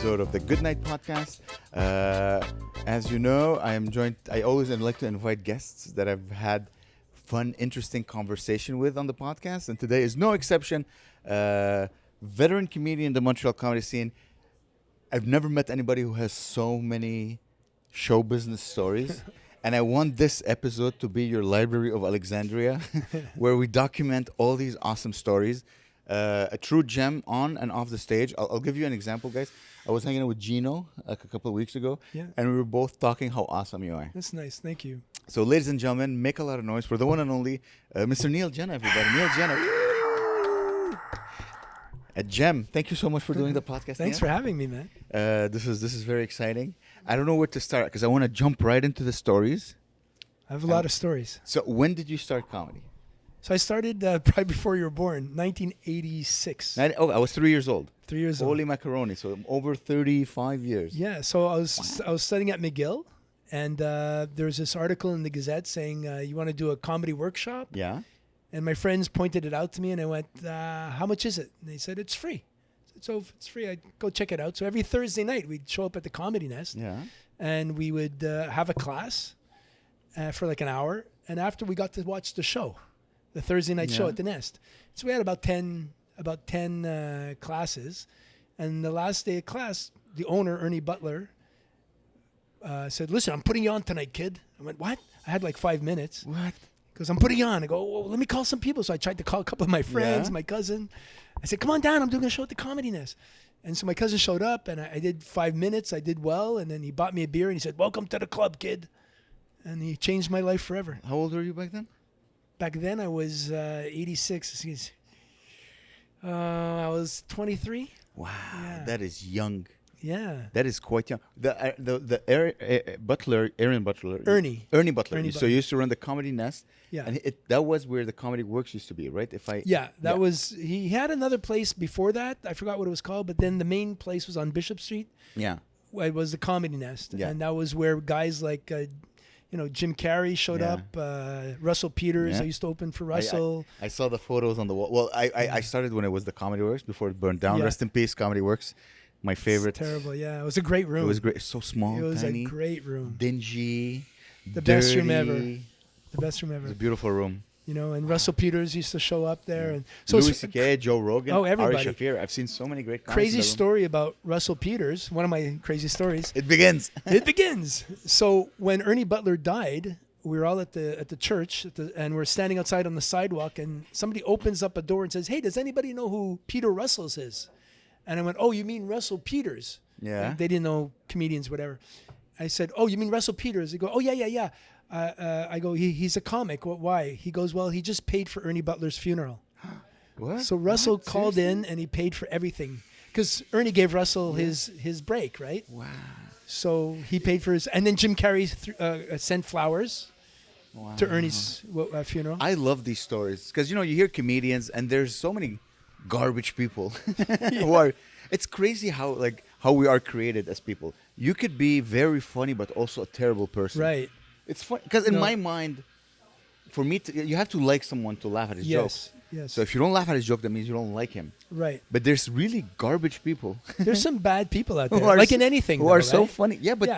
episode of the Good Night Podcast. As you know, I always like to invite guests that I've had fun, interesting conversation with on the podcast, and today is no exception. Veteran comedian in the Montreal comedy scene. I've never met anybody who has so many show business stories. And I want this episode to be your Library of Alexandria, where we document all these awesome stories. A true gem on and off the stage. I'll give you an example, guys. I was hanging out with Gino like a couple of weeks ago, and we were both talking how awesome you are. That's nice. Thank you. So, ladies and gentlemen, make a lot of noise for the one and only Mr. Neil Janna, everybody. Neil Janna. A gem. Thank you so much for doing the podcast. Thanks for having me, man. This is very exciting. I don't know where to start because I want to jump right into the stories. I have a lot of stories. So, when did you start comedy? So I started probably before you were born, 1986. I was 3 years old. 3 years old. Holy macaroni! So I'm over 35 years. Yeah. So I was studying at McGill, and there was this article in the Gazette saying you want to do a comedy workshop. Yeah. And my friends pointed it out to me, and I went, "How much is it?" And they said it's free. So if it's free, I'd go check it out. So every Thursday night, we'd show up at the Comedy Nest. Yeah. And we would have a class for like an hour, and after we got to watch the show. The Thursday night show at the Nest. So we had about 10 classes. And the last day of class, the owner, Ernie Butler, said, "Listen, I'm putting you on tonight, kid." I went, "What?" I had like 5 minutes. What? Because I'm putting you on. I go, "Well, let me call some people." So I tried to call a couple of my friends, my cousin. I said, "Come on down. I'm doing a show at the Comedy Nest." And so my cousin showed up, and I did 5 minutes. I did well. And then he bought me a beer, and he said, "Welcome to the club, kid." And he changed my life forever. How old were you back then? Back then, I was 86. I was 23. Wow, that is young. Yeah, that is quite young. The Aaron Butler, Ernie Butler. So you used to run the Comedy Nest. Yeah, and that was where the Comedy Works used to be, right? Was. He had another place before that. I forgot what it was called, but then the main place was on Bishop Street. Yeah, it was the Comedy Nest, and that was where guys like. Jim Carrey showed up. Russell Peters. Yeah. I used to open for Russell. I saw the photos on the wall. Well, I started when it was the Comedy Works before it burned down. Rest in peace, Comedy Works. My favorite. It's terrible. Yeah, it was a great room. It was great. So small, It was tiny, a great room. Dingy. The dirty. best room ever. The best room ever. It was a beautiful room. And Russell Peters used to show up there, and so Louis C.K., Joe Rogan, everybody. Ari Shafir. I've seen so many great. Crazy story about Russell Peters. One of my crazy stories. It begins. It begins. So when Ernie Butler died, we were all at the church, and we're standing outside on the sidewalk, and somebody opens up a door and says, "Hey, does anybody know who Peter Russell's is?" And I went, "Oh, you mean Russell Peters?" Yeah. They didn't know comedians, whatever. I said, "Oh, you mean Russell Peters?" They go, "Oh, yeah. I go, he's a comic. Why? He goes, "Well, he just paid for Ernie Butler's funeral." What? So Russell called in and he paid for everything because Ernie gave Russell his break, right? Wow. So he paid for his, and then Jim Carrey sent flowers to Ernie's funeral. I love these stories because you hear comedians and there's so many garbage people who are. It's crazy how we are created as people. You could be very funny but also a terrible person. Right. It's funny because in my mind, for me, you have to like someone to laugh at his jokes. Yes. So if you don't laugh at his joke, that means you don't like him. Right. But there's really garbage people. There's some bad people out there, like in anything. Who are so funny. Yeah, but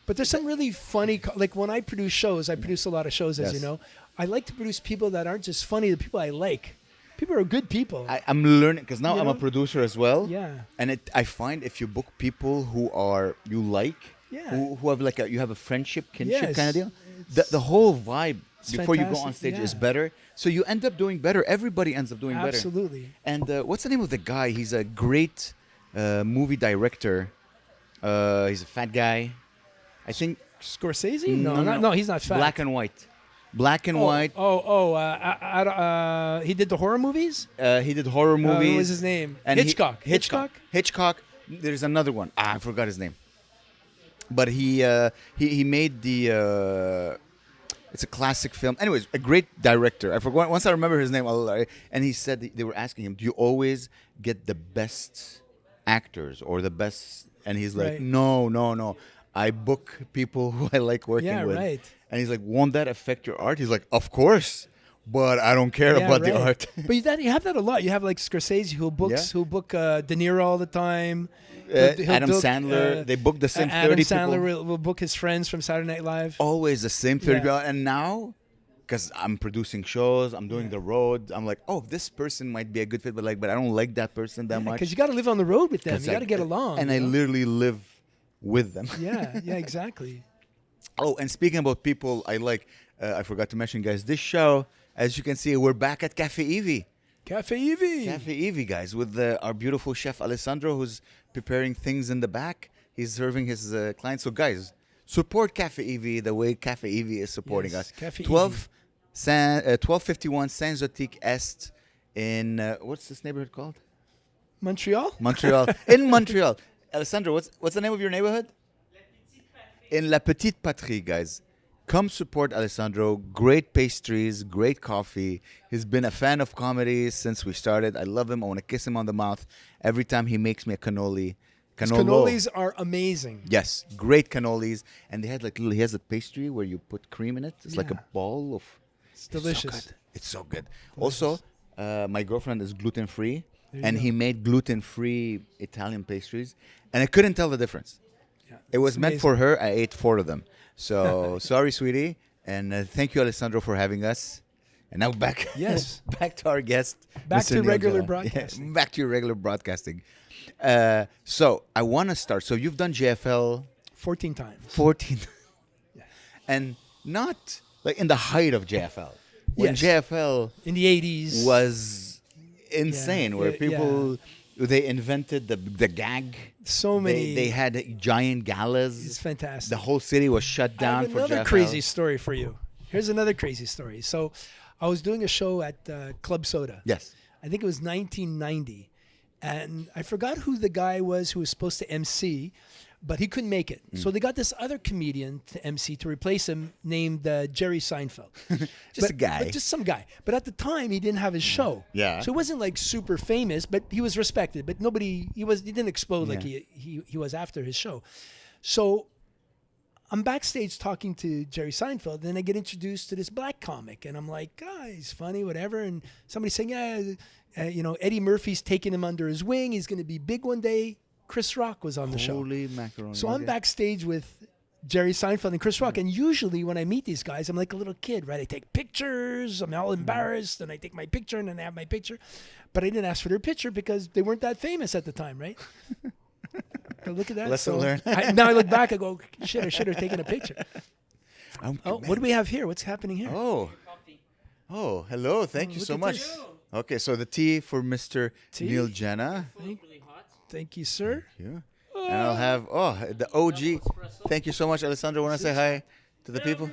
but there's some really funny. Like when I produce shows, I produce a lot of shows, as you know. I like to produce people that aren't just funny. The people I like. People are good people. I'm learning because now I'm a producer as well. Yeah. And I find if you book people who are you like, who have you have a friendship, kinship kind of deal, the whole vibe before you go on stage is better. So you end up doing better. Everybody ends up doing better. Absolutely. And what's the name of the guy? He's a great movie director. He's a fat guy. I think Scorsese? No, he's not fat. Black and white. Black and white. He did the horror movies? He did horror movies. What was his name? And Hitchcock. Hitchcock. There's another one. I forgot his name. But he made the. It's a classic film. Anyways, a great director. I forgot. Once I remember his name, and he said they were asking him, "Do you always get the best actors or the best?" And he's like, "No. I book people who I like working with." Yeah, right. And he's like, "Won't that affect your art?" He's like, "Of course. but I don't care Yeah, about the right. art. But you have that a lot. You have like Scorsese who'll book De Niro all the time. Adam Sandler, they book the same 30 Adam people. Sandler will book his friends from Saturday Night Live. Always the same 30 Yeah. people. And now, because I'm producing shows, I'm doing the road, I'm like, oh, this person might be a good fit, but I don't like that person that much. Because you got to live on the road with them. 'Cause You got to get along. And I literally live with them. Yeah, exactly. Oh, and speaking about people I like, I forgot to mention, guys, this show, as you can see, we're back at Cafe Eevee. Cafe Eevee. Cafe Eevee, guys, with our beautiful chef Alessandro, who's preparing things in the back. He's serving his clients. So, guys, support Cafe Eevee the way Cafe Eevee is supporting us. Cafe 1251 Saint-Zotique Est in, what's this neighborhood called? Montreal? Montreal. In Montreal. Alessandro, what's the name of your neighborhood? In La Petite Patrie, guys. Come support Alessandro. Great pastries, great coffee. He's been a fan of comedy since we started. I love him. I want to kiss him on the mouth every time he makes me a cannoli. His cannolis are amazing. Yes, great cannolis. And they had he has a pastry where you put cream in it. It's like a ball of... It's delicious. It's so good. Also, my girlfriend is gluten-free. And he made gluten-free Italian pastries. And I couldn't tell the difference. Yeah, it was meant for her. I ate 4 of them. So sorry, sweetie. And thank you, Alessandro, for having us. And now back, back to our guest. Back Mr. to Neil regular Janna. broadcasting. Yeah, back to your regular broadcasting. So I want to start. So you've done JFL 14 times. 14. And not like in the height of JFL. When JFL in the 80s was insane, where people... They invented the gag. So many. They had giant galas. It's fantastic. The whole city was shut down I have for another JFL. crazy story for you. Here's another crazy story. So I was doing a show at Club Soda. Yes. I think it was 1990. And I forgot who the guy was who was supposed to MC, but he couldn't make it. So they got this other comedian to MC to replace him named Jerry Seinfeld. A guy. Just some guy. But at the time, he didn't have his show. Yeah. So he wasn't like super famous, but he was respected. But he didn't explode like he was after his show. So I'm backstage talking to Jerry Seinfeld, and I get introduced to this black comic, and I'm like, he's funny, whatever. And somebody's saying, Eddie Murphy's taking him under his wing. He's going to be big one day. Chris Rock was on the show. Holy macaroni. So I'm backstage with Jerry Seinfeld and Chris Rock, and usually when I meet these guys, I'm like a little kid, right? I take pictures, I'm all embarrassed, and I take my picture, and then I have my picture. But I didn't ask for their picture because they weren't that famous at the time, right? But look at that. Lesson learned. Now I look back, I go, shit, I should have taken a picture. What do we have here? What's happening here? Oh, hello. Thank you so much. this. Okay, so the tea for Mr. Neil Janna. Thank you, sir. Thank you. And I'll have, the OG. Thank you so much, Alessandro. Want to say hi to the people?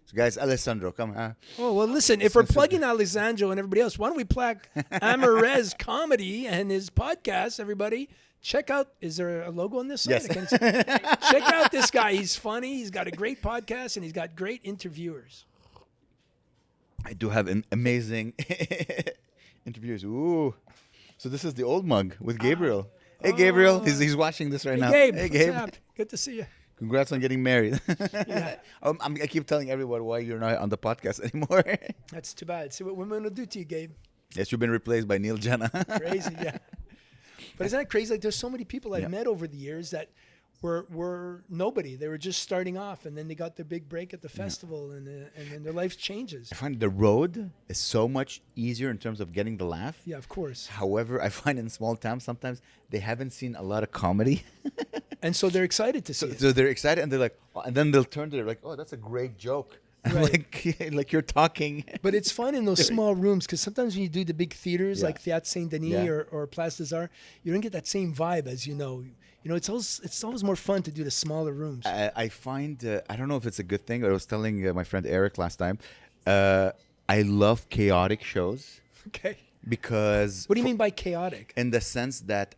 So guys, Alessandro, come. Oh, well, listen, if we're plugging Alessandro and everybody else, why don't we plug Amer's comedy and his podcast, everybody? Check out, is there a logo on this side? Yes. Check out this guy. He's funny. He's got a great podcast, and he's got great interviewers. I do have amazing interviews. Ooh. So this is the old mug with Gabriel. Hey, Gabriel. He's watching this right now. Gabe, Hey, Gabe. what's up? Good to see you. Congrats on getting married. Yeah. I keep telling everyone why you're not on the podcast anymore. That's too bad. See what women will do to you, Gabe. Yes, you've been replaced by Neil Janna. Crazy, yeah. But isn't that crazy? Like, there's so many people I've met over the years that were nobody. They were just starting off, and then they got their big break at the festival, and then their life changes. I find the road is so much easier in terms of getting the laugh. Yeah, of course. However, I find in small towns sometimes they haven't seen a lot of comedy. And so they're excited to see it. So they're excited, and they're like, and then they'll turn to it like, oh, that's a great joke. Right. like you're talking. But it's fun in those small rooms because sometimes when you do the big theaters like Théâtre Saint-Denis or Place des Arts, you don't get that same vibe as you know. You know, it's always more fun to do the smaller rooms. I find, I don't know if it's a good thing, but I was telling my friend Eric last time, I love chaotic shows. Okay. Because... What do you mean by chaotic? In the sense that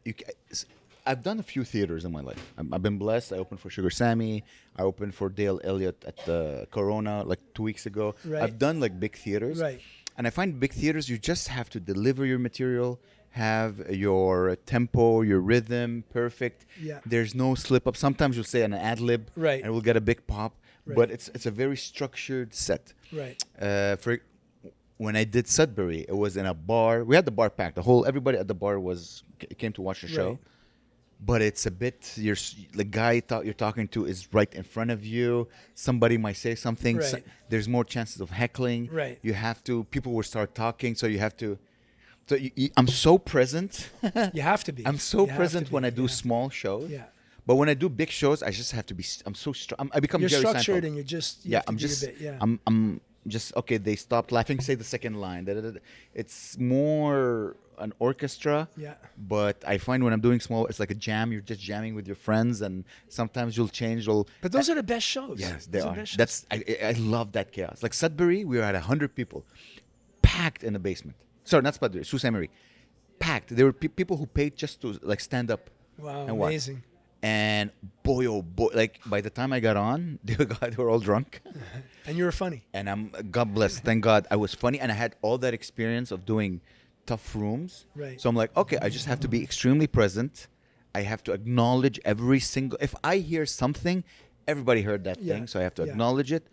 I've done a few theaters in my life. I've been blessed. I opened for Sugar Sammy. I opened for Dale Elliott at the Corona like 2 weeks ago. Right. I've done like big theaters. Right. And I find big theaters, you just have to deliver your material, have your tempo, your rhythm perfect. Yeah. There's no slip up. Sometimes you'll say an ad lib, right, and we'll get a big pop. Right. But it's a very structured set. Right. when I did Sudbury, it was in a bar. We had the bar packed. Everybody at the bar came to watch the show. Right. But it's a bit, the guy you're talking to is right in front of you. Somebody might say something. Right. There's more chances of heckling. Right. People will start talking, so you have to. So I'm so present. You have to be. I'm so You have present to be, when I do yeah. small shows. Yeah. But when I do big shows, I just have to be. I'm so strong. I become You're Jerry structured Seinfeld. and you're just. You Yeah, have to I'm do your just. bit, yeah. I'm just okay. They stopped laughing. Say the second line. It's more an orchestra. Yeah. But I find when I'm doing small, it's like a jam. You're just jamming with your friends, and sometimes you'll change. But those are the best shows. Yes, they Those are. the best shows. That's I love that chaos. Like Sudbury, we were at 100 people, packed in the basement. Sorry, not Sudbury, Sault Ste. Marie, packed. There were people who paid just to like stand up. Wow, and watch. amazing. And boy, oh boy, like by the time I got on, they were all drunk. And you were funny. And God bless, thank God, I was funny, and I had all that experience of doing tough rooms. Right. So I'm like, okay, I just have to be extremely present. I have to acknowledge every single. If I hear something, everybody heard that Yeah, thing, so I have to yeah. acknowledge it.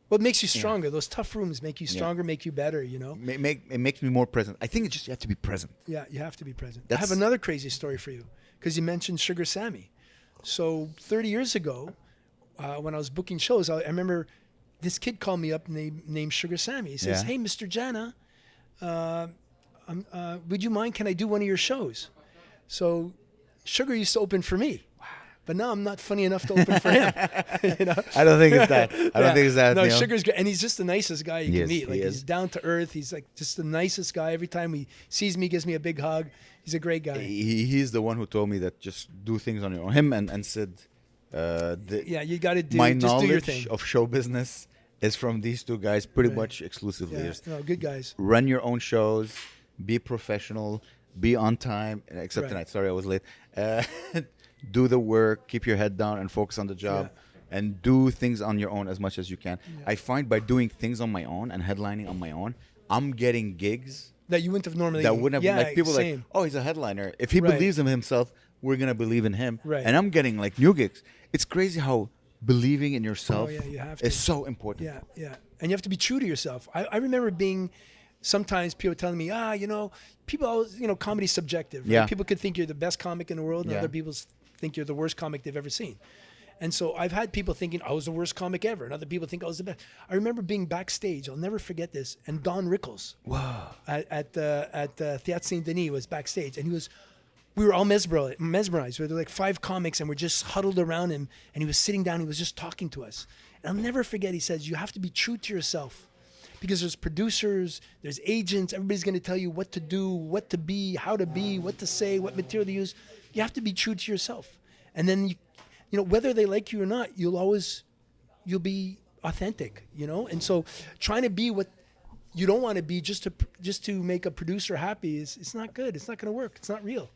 Well, it makes you stronger. Those tough rooms make you stronger, make you better, you know? It makes me more present. I think you have to be present. Yeah, you have to be present. I That's- have another crazy story for you because you mentioned Sugar Sammy. So 30 years ago, when I was booking shows, I remember this kid called me up named Sugar Sammy. He says, Yeah. "Hey, Mr. Janna, would you mind? Can I do one of your shows?" So Sugar used to open for me. But now I'm not funny enough to open for him. You know? I don't think it's that. I don't think it's that. No, Neil. Sugar's great, and he's just the nicest guy you He can is, meet. he Like is. he's down to earth. He's like just the nicest guy. Every time he sees me, he gives me a big hug. He's a great guy. He's the one who told me that just do things on your own. Him and Sid. Yeah, you got to do. My just do your thing. knowledge of show business is from these two guys, pretty Right. much exclusively. Yeah, no, good guys. Run your own shows, be professional, be on time. Except Right. tonight, sorry, I was late. Do the work, keep your head down, and focus on the job, Yeah. and do things on your own as much as you can. Yeah. I find by doing things on my own and headlining on my own, I'm getting gigs That you wouldn't have normally. that wouldn't have Yeah, like people same. like, oh, he's a headliner. If he Right. believes in himself, we're gonna believe in him. Right. And I'm getting like new gigs. It's crazy how believing in yourself Oh, yeah, you have is to. so important. Yeah, yeah. And you have to be true to yourself. I remember being sometimes people telling me, people always, comedy's subjective. Right? Yeah. People could think you're the best comic in the world, and Yeah. other people think you're the worst comic they've ever seen. And so I've had people thinking I was the worst comic ever, and other people think I was the best. I remember being backstage. I'll never forget this. And Don Rickles at Théâtre Saint Denis was backstage, and we were all mesmerized. We were like 5 comics, and we're just huddled around him, and he was sitting down. He was just talking to us. And I'll never forget. He says, "You have to be true to yourself." Because there's producers, there's agents, everybody's going to tell you what to do, what to be, how to be, what to say, what material to use. You have to be true to yourself. And then, whether they like you or not, you'll be authentic, And so trying to be what you don't want to be just to make a producer happy it's not good. It's not going to work. It's not real.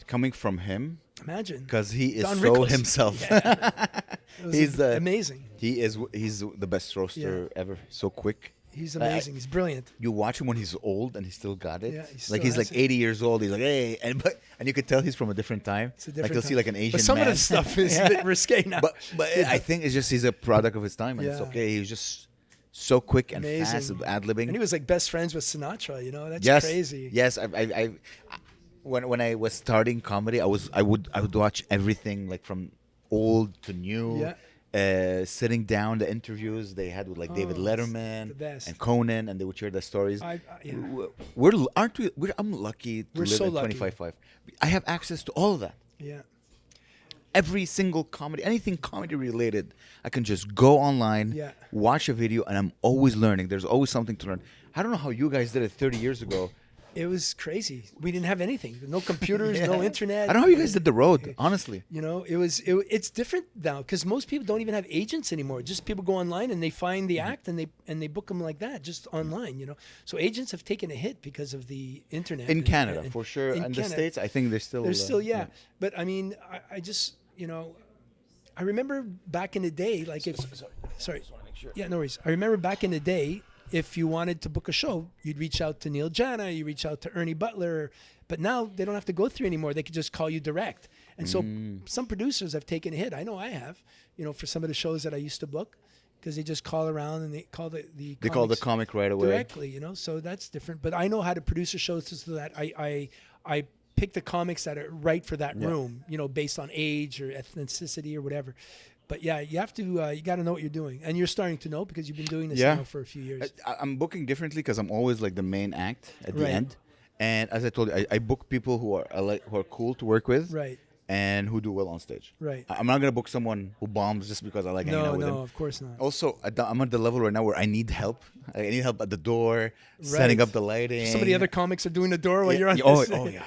Coming from him, Imagine. because he is Don so Rickles. himself. Yeah. It was He's amazing. He's the best roaster ever. So quick. He's amazing. He's brilliant. You watch him when he's old and he still got it. Yeah, he still like he's has like it. 80 years old. He's like, hey, and you could tell he's from a different time. It's a like different you'll see time. like an Asian But some man. of the stuff is a bit risque now. But I think it's just he's a product of his time, and it's Yeah. okay. He's just so quick and Amazing. fast with ad-libbing. And he was like best friends with Sinatra, That's yes, crazy. Yes, when I was starting comedy, I would watch everything like from old to new. Yeah. Sitting down the interviews they had with like David Oh, Letterman the best. and Conan, and they would share their stories. Yeah. I'm lucky to We're live so in lucky. 25.5. I have access to all of that. Yeah. Every single comedy, anything comedy related, I can just go online, Yeah. watch a video, and I'm always learning. There's always something to learn. I don't know how you guys did it 30 years ago. It was crazy. We didn't have anything. No computers, no internet. I don't know how you guys did the road, honestly. It's different now because most people don't even have agents anymore. Just people go online and they find the act and they book them like that, just online. So agents have taken a hit because of the internet. In and- Canada, and- for sure. in And the Canada. States, I think they're still... There's still, yeah. But I mean, I just, I remember back in the day, like if, sorry. Just wanna make sure. Yeah, no worries. I remember back in the day, if you wanted to book a show, you'd reach out to Neil Janna, you reach out to Ernie Butler. But now they don't have to go through anymore. They could just call you direct. And so some producers have taken a hit. I know I have, for some of the shows that I used to book. because they just call around and they call the They call the comics comic right away. directly, you know. So that's different. But I know how to produce a show so that I pick the comics that are right for that room, you know, based on age or ethnicity or whatever. But yeah, you have to you got to know what you're doing, and you're starting to know because you've been doing this now for a few years. I'm booking differently because I'm always like the main act at the Right. end. And as I told you, I book people who are who are cool to work with, Right. and who do well on stage. Right. I'm not gonna book someone who bombs just because I like hanging out with him. No, of course not. Also, I'm at the level right now where I need help. I need help at the door, setting up the lighting. Some of the other comics are doing the door while you're on. Oh yeah,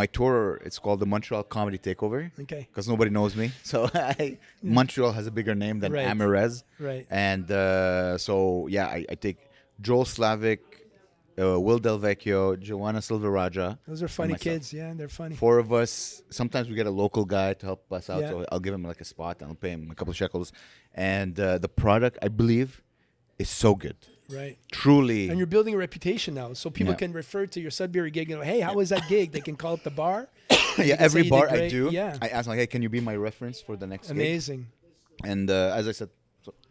my tour. It's called the Montreal Comedy Takeover. Okay. Because nobody knows me, so Montreal has a bigger name than Right. Amer. Right. And so yeah, I take Joel Slavic, Will Del Vecchio, Joanna Silveraja. Those are funny myself. kids. Yeah, they're funny. 4 of us. Sometimes we get a local guy to help us out, Yeah. so I'll give him like a spot and I'll pay him a couple of shekels. And the product, I believe, is so good. Right. Truly. And you're building a reputation now, so people Yeah. can refer to your Sudbury gig and go, "Hey, how was that gig?" They can call up the bar. Yeah, can say every you did bar I great. do, Yeah. I ask like, hey, can you be my reference for the next gig? Amazing. And as I said,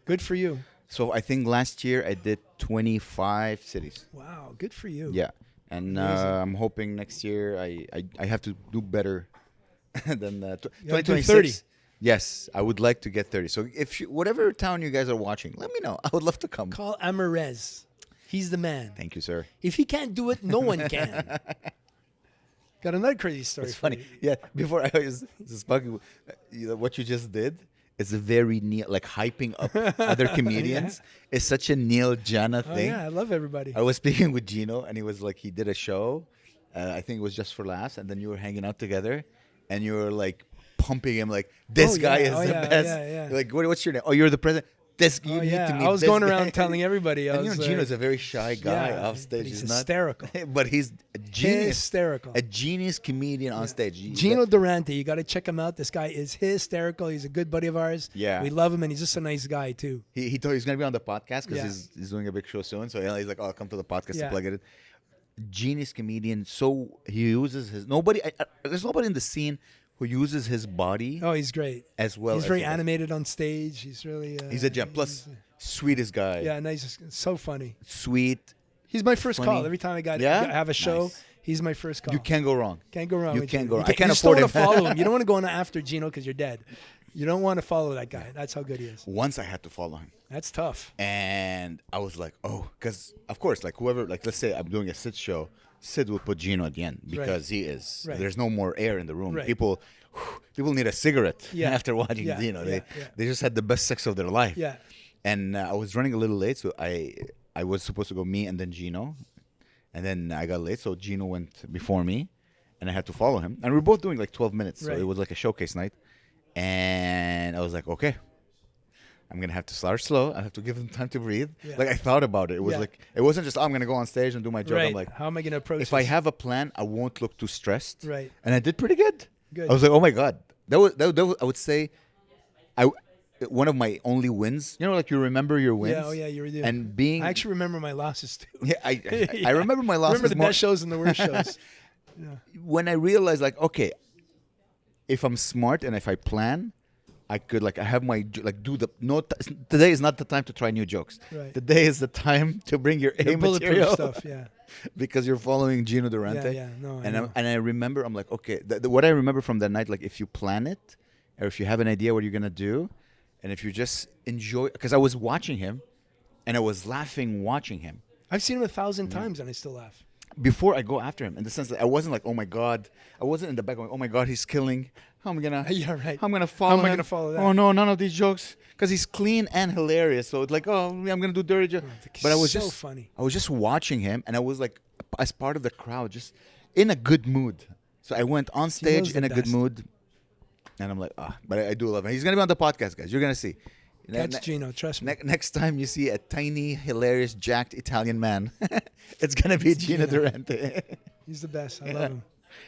Good for you. so I think last year I did 25 cities. Wow. Good for you. Yeah. And Amazing. I'm hoping next year I have to do better than You gotta do 2026. Yes, I would like to get 30. So if whatever town you guys are watching, let me know. I would love to come. Call Amerez. He's the man. Thank you, sir. If he can't do it, no one can. Got another crazy story. It's for funny. you. Yeah, before I was fucking, what you just did is a very Neil, like hyping up other comedians. It's such a Neil Janna Oh thing. yeah, I love everybody. I was speaking with Gino, and he was like, he did a show. I think it was Just for Laughs, and then you were hanging out together, and you were like pumping him, like this Oh, guy yeah. is Oh, the yeah, best. yeah, yeah. You're like, what's your name? Oh, you're the president. This you Oh need yeah, to meet. I was this going guy. around telling everybody. I And was, Gino's a very shy guy off stage. but he's He's not hysterical. but he's a genius. Hysterical. A genius comedian on stage. Gino Durante, you got to check him out. This guy is hysterical. He's a good buddy of ours. Yeah. We love him, and he's just a nice guy too. He told he's gonna be on the podcast because Yeah. he's doing a big show soon. So he's like, "Oh, I'll come to the podcast Yeah. to plug it." Genius comedian. So he uses his nobody. There's nobody in the scene who uses his body Oh, he's great. as well. He's as very he does. animated on stage. He's really. He's a gem. Plus, sweetest guy. Yeah, nice. So funny. Sweet. He's my first Funny. call every time I Yeah? have a show. Nice. He's my first call. You can't go wrong. Can't go wrong. You with can't you. go You wrong. I can't you just afford don't him. want to follow him. You don't want to go on after Gino because you're dead. You don't want to follow that guy. That's how good he is. Once I had to follow him, That's tough. and I was like, "Oh," because of course, like whoever, like let's say I'm doing a Sid show, Sid will put Gino at the end because he is. Right. There's no more air in the room. Right. People need a cigarette Yeah. after watching Yeah, Gino. yeah, They just had the best sex of their life. Yeah. And I was running a little late, so I was supposed to go me and then Gino, and then I got late, so Gino went before me, and I had to follow him, and we were both doing like 12 minutes, so Right. it was like a showcase night, and I was like, okay, I'm gonna have to start slow. I have to give them time to breathe. Yeah. Like I thought about it. It was Yeah. like it wasn't just I'm gonna go on stage and do my joke. Right. I'm like, how am I going to approach if I this? have a plan, I won't look too stressed. Right. And I did pretty good. Good. I was like, oh my god, that was I would say, one of my only wins. You know, like you remember your wins. Yeah, oh yeah, you were doing. And being I actually remember my losses too. yeah, I remember my losses Remember the more best shows and the worst shows. when I realized like, okay, if I'm smart and if I plan, I could like I have my like do the no. Today is not the time to try new jokes. Right. Today is the time to bring your A The bulletproof material stuff. Yeah. because you're following Gino Durante. Yeah, no, I and know. I remember I'm like, okay, what I remember from that night, like if you plan it, or if you have an idea what you're gonna do, and if you just enjoy, because I was watching him, and I was laughing watching him. I've seen him 1,000 times and I still laugh. Before I go after him, in the sense that I wasn't like, oh my god, I wasn't in the back going, oh my god, he's killing. How am I gonna? Yeah, right. How am I gonna follow? How am I him? gonna follow that? Oh no, none of these jokes, because he's clean and hilarious. So it's like, oh, I'm gonna do dirty jokes. But I was so just funny. I was just watching him, and I was like, as part of the crowd, just in a good mood. So I went on stage the in a good best. mood, and I'm like, but I do love him. He's gonna be on the podcast, guys. You're gonna see. That's Gino, trust me. Next time you see a tiny, hilarious, jacked Italian man, it's gonna be Gino Durante. He's the best. I love him.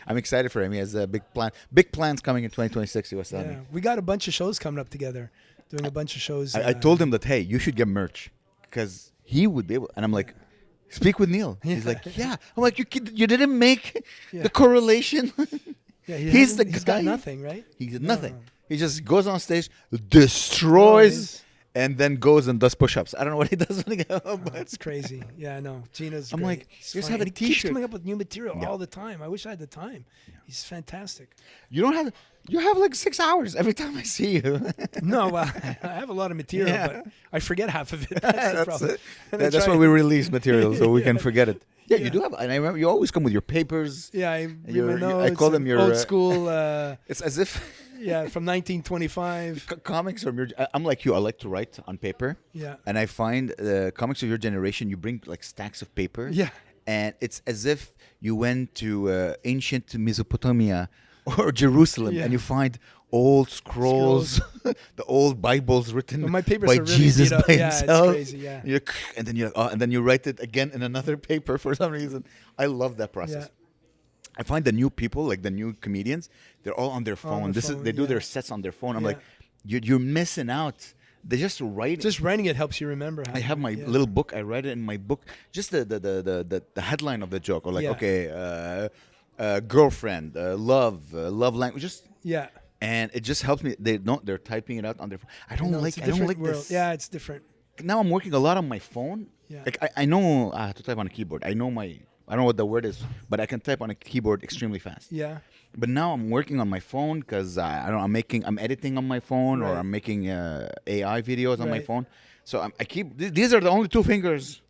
I'm excited for him. He has a big plans coming in 2026. He was telling Yeah. me. We got a bunch of shows coming up together. Doing a bunch of shows. I told him that, hey, you should get merch because he would be able. And I'm like, speak with Neil. He's like, yeah. I'm like, you didn't make Yeah. the correlation. Yeah, he's the he's guy. got nothing, right? He did No, nothing. no. He just goes on stage, destroys, and then goes and does push-ups. I don't know what he does when he goes. That's crazy. Yeah, I know. Gina's I'm great. like, He's just funny. have a And he keeps t-shirt. coming up with new material Yeah. all the time. I wish I had the time. He's fantastic. You don't have. You have like 6 hours every time I see you. No, well, I have a lot of material, Yeah. but I forget half of it. That's the problem. it. And I That's try- why we release material so we can Yeah. forget it. Yeah, you Yeah. do have. And I remember you always come with your papers. Yeah, I read my Your- notes. I call them and your, old school. It's as if Yeah, from 1925. comics are. I'm like you. I like to write on paper. Yeah. And I find comics of your generation. You bring like stacks of paper. Yeah. And it's as if you went to ancient Mesopotamia or Jerusalem, Yeah. and you find old scrolls, the old Bibles written But my papers by are really Jesus beat up. by Yeah, it's himself. crazy, yeah. And then and then you write it again in another paper for some reason. I love that process. Yeah. I find the new people, like the new comedians, they're all on their phone. their This is phone, they do yeah. their sets on their phone. I'm Yeah. like, you're missing out. They just write. Just writing it helps you remember. I have my yeah. little book. I write it in my book. Just the headline of the joke, or like, Yeah. okay, girlfriend, love language, just, Yeah. and it just helps me. They're typing it out on their phone. I don't No, like. it's a I don't different like world. this. Yeah, it's different. Now I'm working a lot on my phone. Yeah. Like I know I have to type on a keyboard. I don't know what the word is, but I can type on a keyboard extremely fast. Yeah. But now I'm working on my phone because I'm editing on my phone, or Right. I'm making AI videos on my Right. phone. So I keep these are the only 2 fingers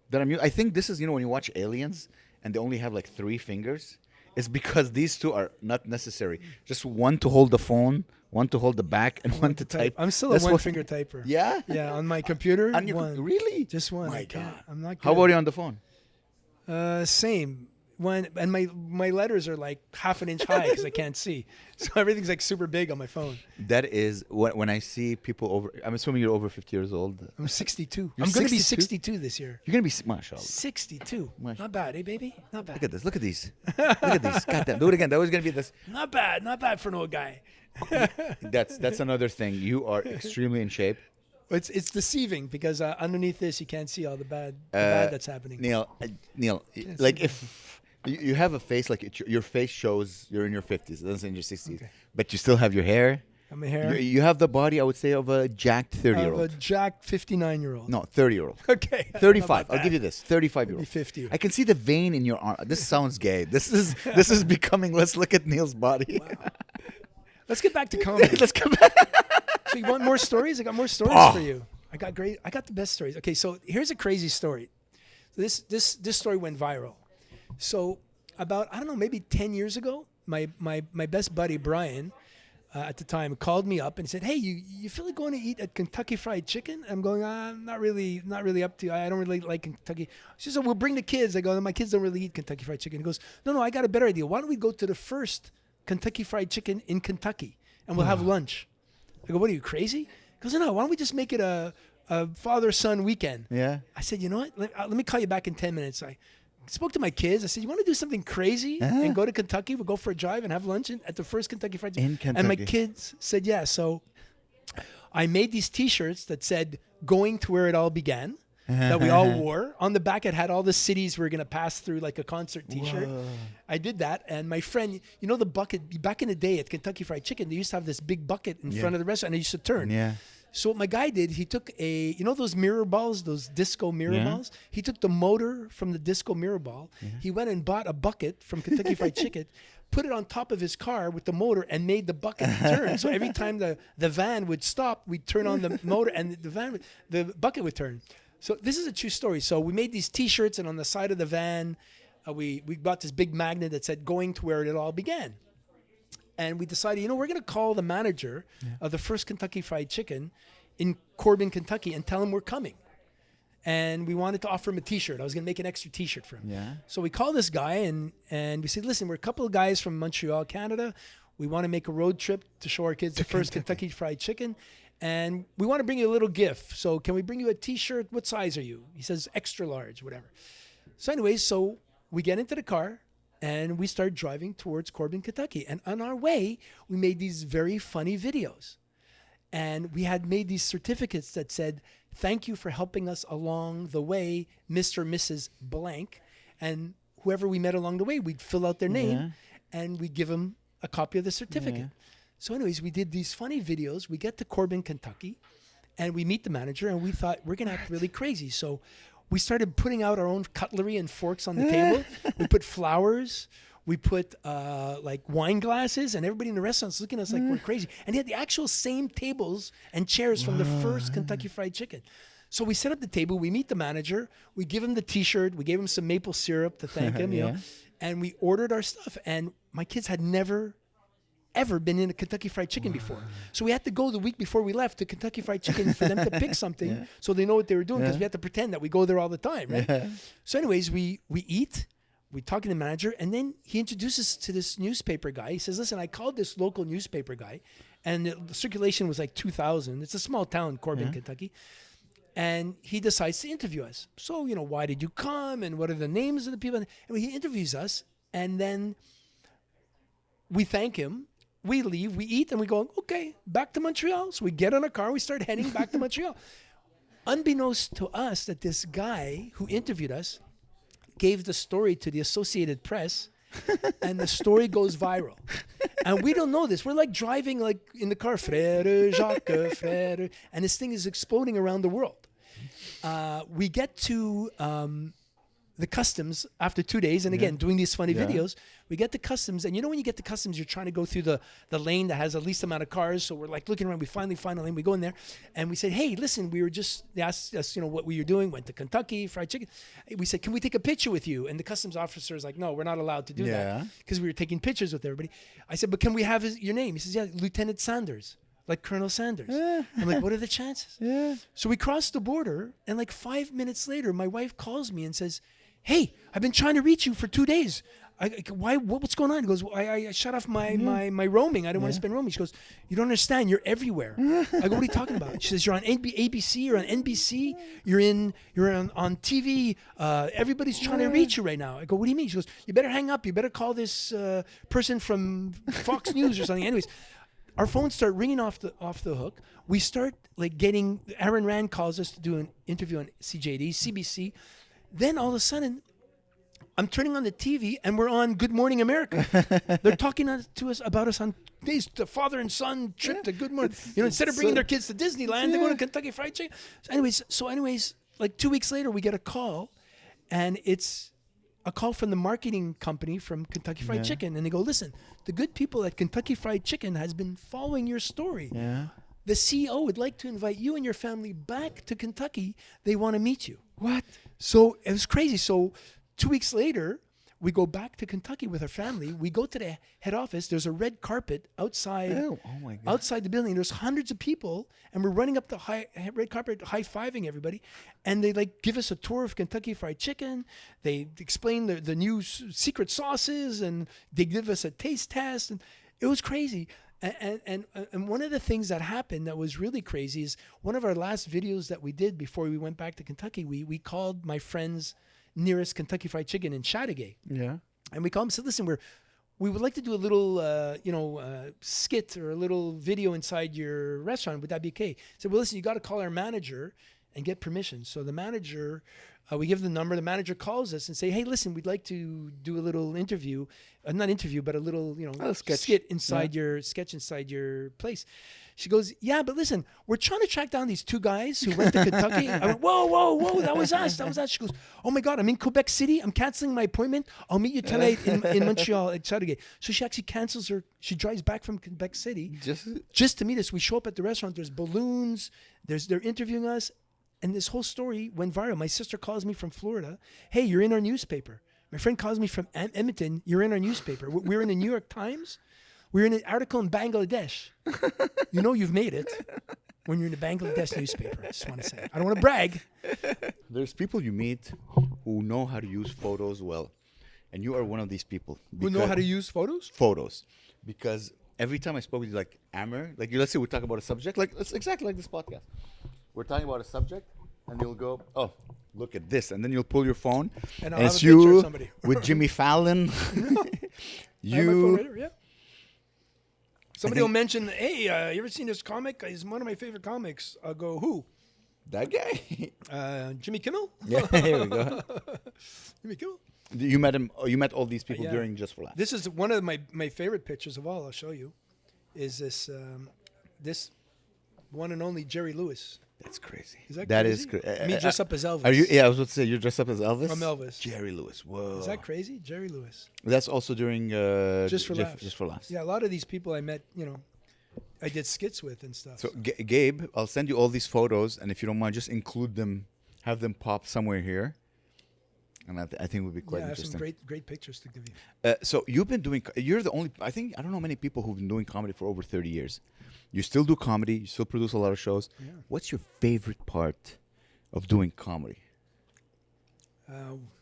that I'm using. I think this is when you watch Aliens and they only have like 3 fingers. It's because these 2 are not necessary. Just one to hold the phone, one to hold the back, and one to type. I'm still That's a what- one-finger typer. Yeah. Yeah, on my computer, On your, one. really? Just one. My I can't. God. I'm not good. How about you on the phone? Same. One, and my letters are like half an inch high because I can't see. So everything's like super big on my phone. That is when I see people over. I'm assuming you're over 50 years old. I'm 62. You're I'm going to be 62? 62 this year. You're gonna be mashallah. 62. Mashallah. Not bad, eh, baby? Not bad. Look at this. Look at these. Look at these. Goddamn. Do it again. That was gonna be this. Not bad. Not bad for an old guy. That's another thing. You are extremely in shape. It's deceiving because underneath this you can't see all the bad that's happening. Neil, Can't like see if you have a face like your face shows you're in your 50s, it doesn't say in your 60s, Okay. but you still have your hair. Got my hair. You have the body, I would say, of a jacked Of 30-year-old. a jacked 59-year-old. No, 30-year-old. Okay. 35. I'll give you this. 35-year-old. Maybe 50. I can see the vein in your arm. This sounds gay. This is becoming. Let's look at Neil's body. Let's get back to comedy. Let's come back. So you want more stories? I got more stories Oh. for you. I got the best stories. Okay, so here's a crazy story. This story went viral. So about, I don't know, maybe 10 years ago, my best buddy Brian at the time called me up and said, "Hey, you feel like going to eat at Kentucky Fried Chicken?" I'm going, "I'm not really up to. I don't really like Kentucky." She said, "We'll bring the kids." I go, "My kids don't really eat Kentucky Fried Chicken." He goes, "No, I got a better idea. Why don't we go to the first Kentucky Fried Chicken in Kentucky and we'll have lunch?" I go, "What are you, crazy?" He goes, "No, why don't we just make it a father-son weekend?" Yeah. I said, "You know what? Let me call you back in 10 minutes." I spoke to my kids. I said, "You want to do something crazy and go to Kentucky? We'll go for a drive and have lunch at the first Kentucky Fried Chicken." In And my Kentucky. kids said, "Yeah." So I made these T-shirts that said "Going to Where It All Began." That we all wore. On the back, it had all the cities we're gonna pass through, like a concert T-shirt. Whoa. I did that, and my friend, you know, the bucket. Back in the day at Kentucky Fried Chicken, they used to have this big bucket in front of the restaurant, and they used to turn. Yeah. So what my guy did, he took those mirror balls, those disco mirror Yeah. balls. He took the motor from the disco mirror ball. He went and bought a bucket from Kentucky Fried Chicken, put it on top of his car with the motor, and made the bucket turn. So every time the van would stop, we'd turn on the motor, and the bucket would turn. So this is a true story. So we made these T-shirts, and on the side of the van, we bought this big magnet that said "Going to Where It All Began." And we decided, we're going to call the manager of the first Kentucky Fried Chicken in Corbin, Kentucky, and tell him we're coming. And we wanted to offer him a T-shirt. I was going to make an extra T-shirt for him. Yeah. So we called this guy, and we said, "Listen, we're a couple of guys from Montreal, Canada. We want to make a road trip to show our kids the first Kentucky Fried Chicken. And we want to bring you a little gift. So can we bring you a T-shirt? What size are you?" He says, "Extra large, whatever." So anyways, so we get into the car, and we start driving towards Corbin, Kentucky. And on our way, we made these very funny videos. And we had made these certificates that said, "Thank you for helping us along the way, Mr. and Mrs. Blank." And whoever we met along the way, we'd fill out their name, and we'd give them a copy of the certificate. So anyways, we did these funny videos. We get to Corbin, Kentucky, and we meet the manager, and we thought we're going to act really crazy. So we started putting out our own cutlery and forks on the table. We put flowers. We put like wine glasses, and everybody in the restaurant's looking at us like we're crazy. And he had the actual same tables and chairs from the first Kentucky Fried Chicken. So we set up the table. We meet the manager. We give him the T-shirt. We gave him some maple syrup to thank him, you know. And we ordered our stuff. And my kids had never, ever been in a Kentucky Fried Chicken before. So we had to go the week before we left to Kentucky Fried Chicken for them to pick something so they know what they were doing, because we had to pretend that we go there all the time, right? So anyways, we eat. We talk to the manager, and then he introduces us to this newspaper guy. He says, listen, I called this local newspaper guy, and the circulation was like 2,000. It's a small town, Corbin, Kentucky. And he decides to interview us. So, you know, why did you come, and what are the names of the people? And he interviews us, and then we thank him. We leave, we eat, and we go, okay, back to Montreal. So we get on a car, we start heading back to Montreal. Unbeknownst to us that this guy who interviewed us gave the story to the Associated Press, and the story goes viral. And we don't know this. We're like driving like in the car, Frère Jacques, Frère, and this thing is exploding around the world. We get to the customs after 2 days, and again, doing these funny videos, we get to customs, and you know when you get to customs, you're trying to go through the lane that has the least amount of cars, so we're like looking around, we finally find a lane, we go in there, and we said, hey, listen, they asked us, you know, what we were doing, went to Kentucky Fried Chicken. We said, can we take a picture with you? And the customs officer is like, no, we're not allowed to do that, because we were taking pictures with everybody. I said, but can we have your name? He says, yeah, Lieutenant Sanders. Like Colonel Sanders. I'm like, what are the chances? So we crossed the border, and like 5 minutes later, my wife calls me and says, hey, I've been trying to reach you for 2 days. What's going on? He goes, well, I shut off my roaming. I don't want to spend roaming. She goes, you don't understand. You're everywhere. I go, what are you talking about? She says, you're on ABC, you're on NBC, you're on TV. Everybody's trying to reach you right now. I go, what do you mean? She goes, you better hang up. You better call this person from Fox News or something. Anyways, our phones start ringing off the hook. We start like getting, Aaron Rand calls us to do an interview on CJD, CBC. Then all of a sudden, I'm turning on the TV, and we're on Good Morning America. They're talking to us about us on days, the father and son trip to Good Morning. You know, instead of bringing their kids to Disneyland, they go to Kentucky Fried Chicken. So anyways, like 2 weeks later, we get a call, and it's a call from the marketing company from Kentucky Fried Chicken, and they go, listen, the good people at Kentucky Fried Chicken has been following your story. The CEO would like to invite you and your family back to Kentucky. They want to meet you. What? So it was crazy. So 2 weeks later, we go back to Kentucky with our family. We go to the head office. There's a red carpet outside, outside the building. There's hundreds of people, and we're running up the red carpet, high-fiving everybody. And they like give us a tour of Kentucky Fried Chicken. They explain the new secret sauces, and they give us a taste test. And it was crazy. And one of the things that happened that was really crazy is one of our last videos that we did before we went back to Kentucky, we called my friend's nearest Kentucky Fried Chicken in Chateauguay. And we called him and said, listen, we would like to do a little, skit or a little video inside your restaurant. Would that be okay? He said, well, listen, you got to call our manager and get permission. So the manager, we give the number. The manager calls us and say, hey, listen, we'd like to do a little interview, not interview, but a little, skit inside your place. She goes, yeah, but listen, we're trying to track down these two guys who went to Kentucky. I went, whoa, that was us. She goes, oh my God, I'm in Quebec City. I'm canceling my appointment. I'll meet you tonight in Montreal at Chateauguay. So she actually cancels she drives back from Quebec City just to meet us. We show up at the restaurant. There's balloons. They're interviewing us. And this whole story went viral. My sister calls me from Florida. Hey, you're in our newspaper. My friend calls me from Edmonton. You're in our newspaper. We're in the New York Times. We're in an article in Bangladesh. You know you've made it when you're in the Bangladesh newspaper. I just want to say. I don't want to brag. There's people you meet who know how to use photos well. And you are one of these people. Who know how to use photos? Photos. Because every time I spoke with you, like Amer, like let's say we talk about a subject, like it's exactly like this podcast. We're talking about a subject, and you'll go, oh, look at this. And then you'll pull your phone. And I'll have a picture of somebody. With Jimmy Fallon. I have my phone right here, yeah. Somebody will mention, hey, you ever seen this comic? He's one of my favorite comics. I'll go, who? That guy. Jimmy Kimmel? Yeah, here we go. Jimmy Kimmel? You met him. You met all these people during Just for Laughs. This is one of my favorite pictures of all. I'll show you. is this one and only Jerry Lewis. That's crazy. Is that That crazy? is Me dressed up as Elvis. Are you? Yeah, I was about to say you're dressed up as Elvis. I'm Elvis. Jerry Lewis. Whoa. Is that crazy? Jerry Lewis. That's also during Just for laughs. Just for laughs. Yeah, a lot of these people I met, I did skits with and stuff. So Gabe, I'll send you all these photos, and if you don't mind, just include them, have them pop somewhere here, and I think it would be quite I have interesting. some great pictures to give you. So you've been doing. You're the only. I don't know many people who've been doing comedy for over 30 years. You still do comedy. You still produce a lot of shows. Yeah. What's your favorite part of doing comedy?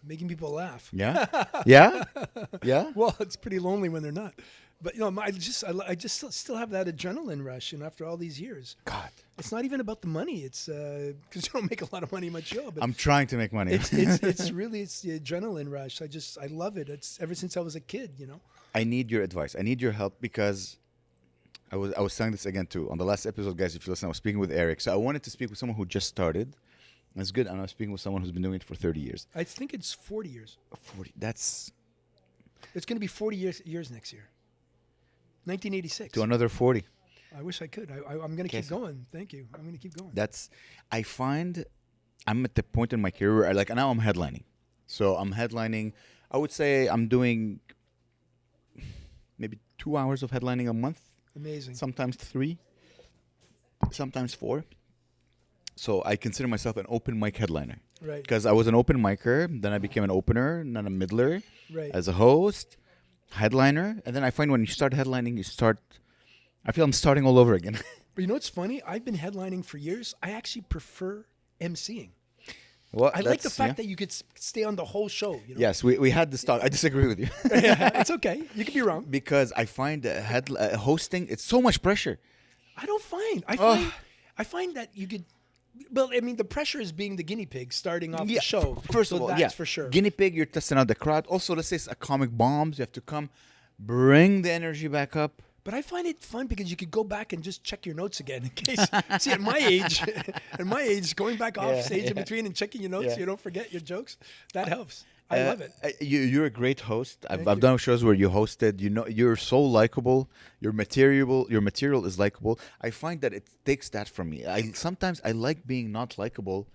Making people laugh. Yeah, yeah, yeah. Well, it's pretty lonely when they're not. But I just still have that adrenaline rush, and after all these years, God, it's not even about the money. It's because you don't make a lot of money in my show. But I'm trying to make money. it's really the adrenaline rush. I love it. It's ever since I was a kid. I need your advice. I need your help because I was saying this again too on the last episode, guys. If you listen, I was speaking with Eric. So I wanted to speak with someone who just started. That's good. And I was speaking with someone who's been doing it for 30 years. I think it's 40 years. 40. That's It's going to be 40 years next year. 1986. to another 40. I wish I could. I'm going to keep going. Thank you. I'm going to keep going. I find I'm at the point in my career where now I'm headlining. So I'm headlining. I would say I'm doing maybe 2 hours of headlining a month. Amazing. Sometimes 3, sometimes 4. So I consider myself an open mic headliner. Right. Because I was an open micer, then I became an opener, and then a middler, Right. as a host, headliner, and then I find when you start headlining, I feel I'm starting all over again. But you know what's funny? I've been headlining for years. I actually prefer emceeing. Well, I like the fact that you could stay on the whole show. Yes, we had this talk. I disagree with you. Yeah, it's okay. You could be wrong. Because I find hosting, it's so much pressure. I don't find. I find that you could. Well, I mean, the pressure is being the guinea pig starting off the show. First so of all, that's for sure. Guinea pig, you're testing out the crowd. Also, let's say it's a comic bombs. You have to come, bring the energy back up. But I find it fun because you could go back and just check your notes again in case. See, at my age, going back off stage in between and checking your notes so you don't forget your jokes, that helps. I love it. You're a great host. I've done shows where you hosted. You're so likable. Your material is likable. I find that it takes that from me. Sometimes I like being not likable,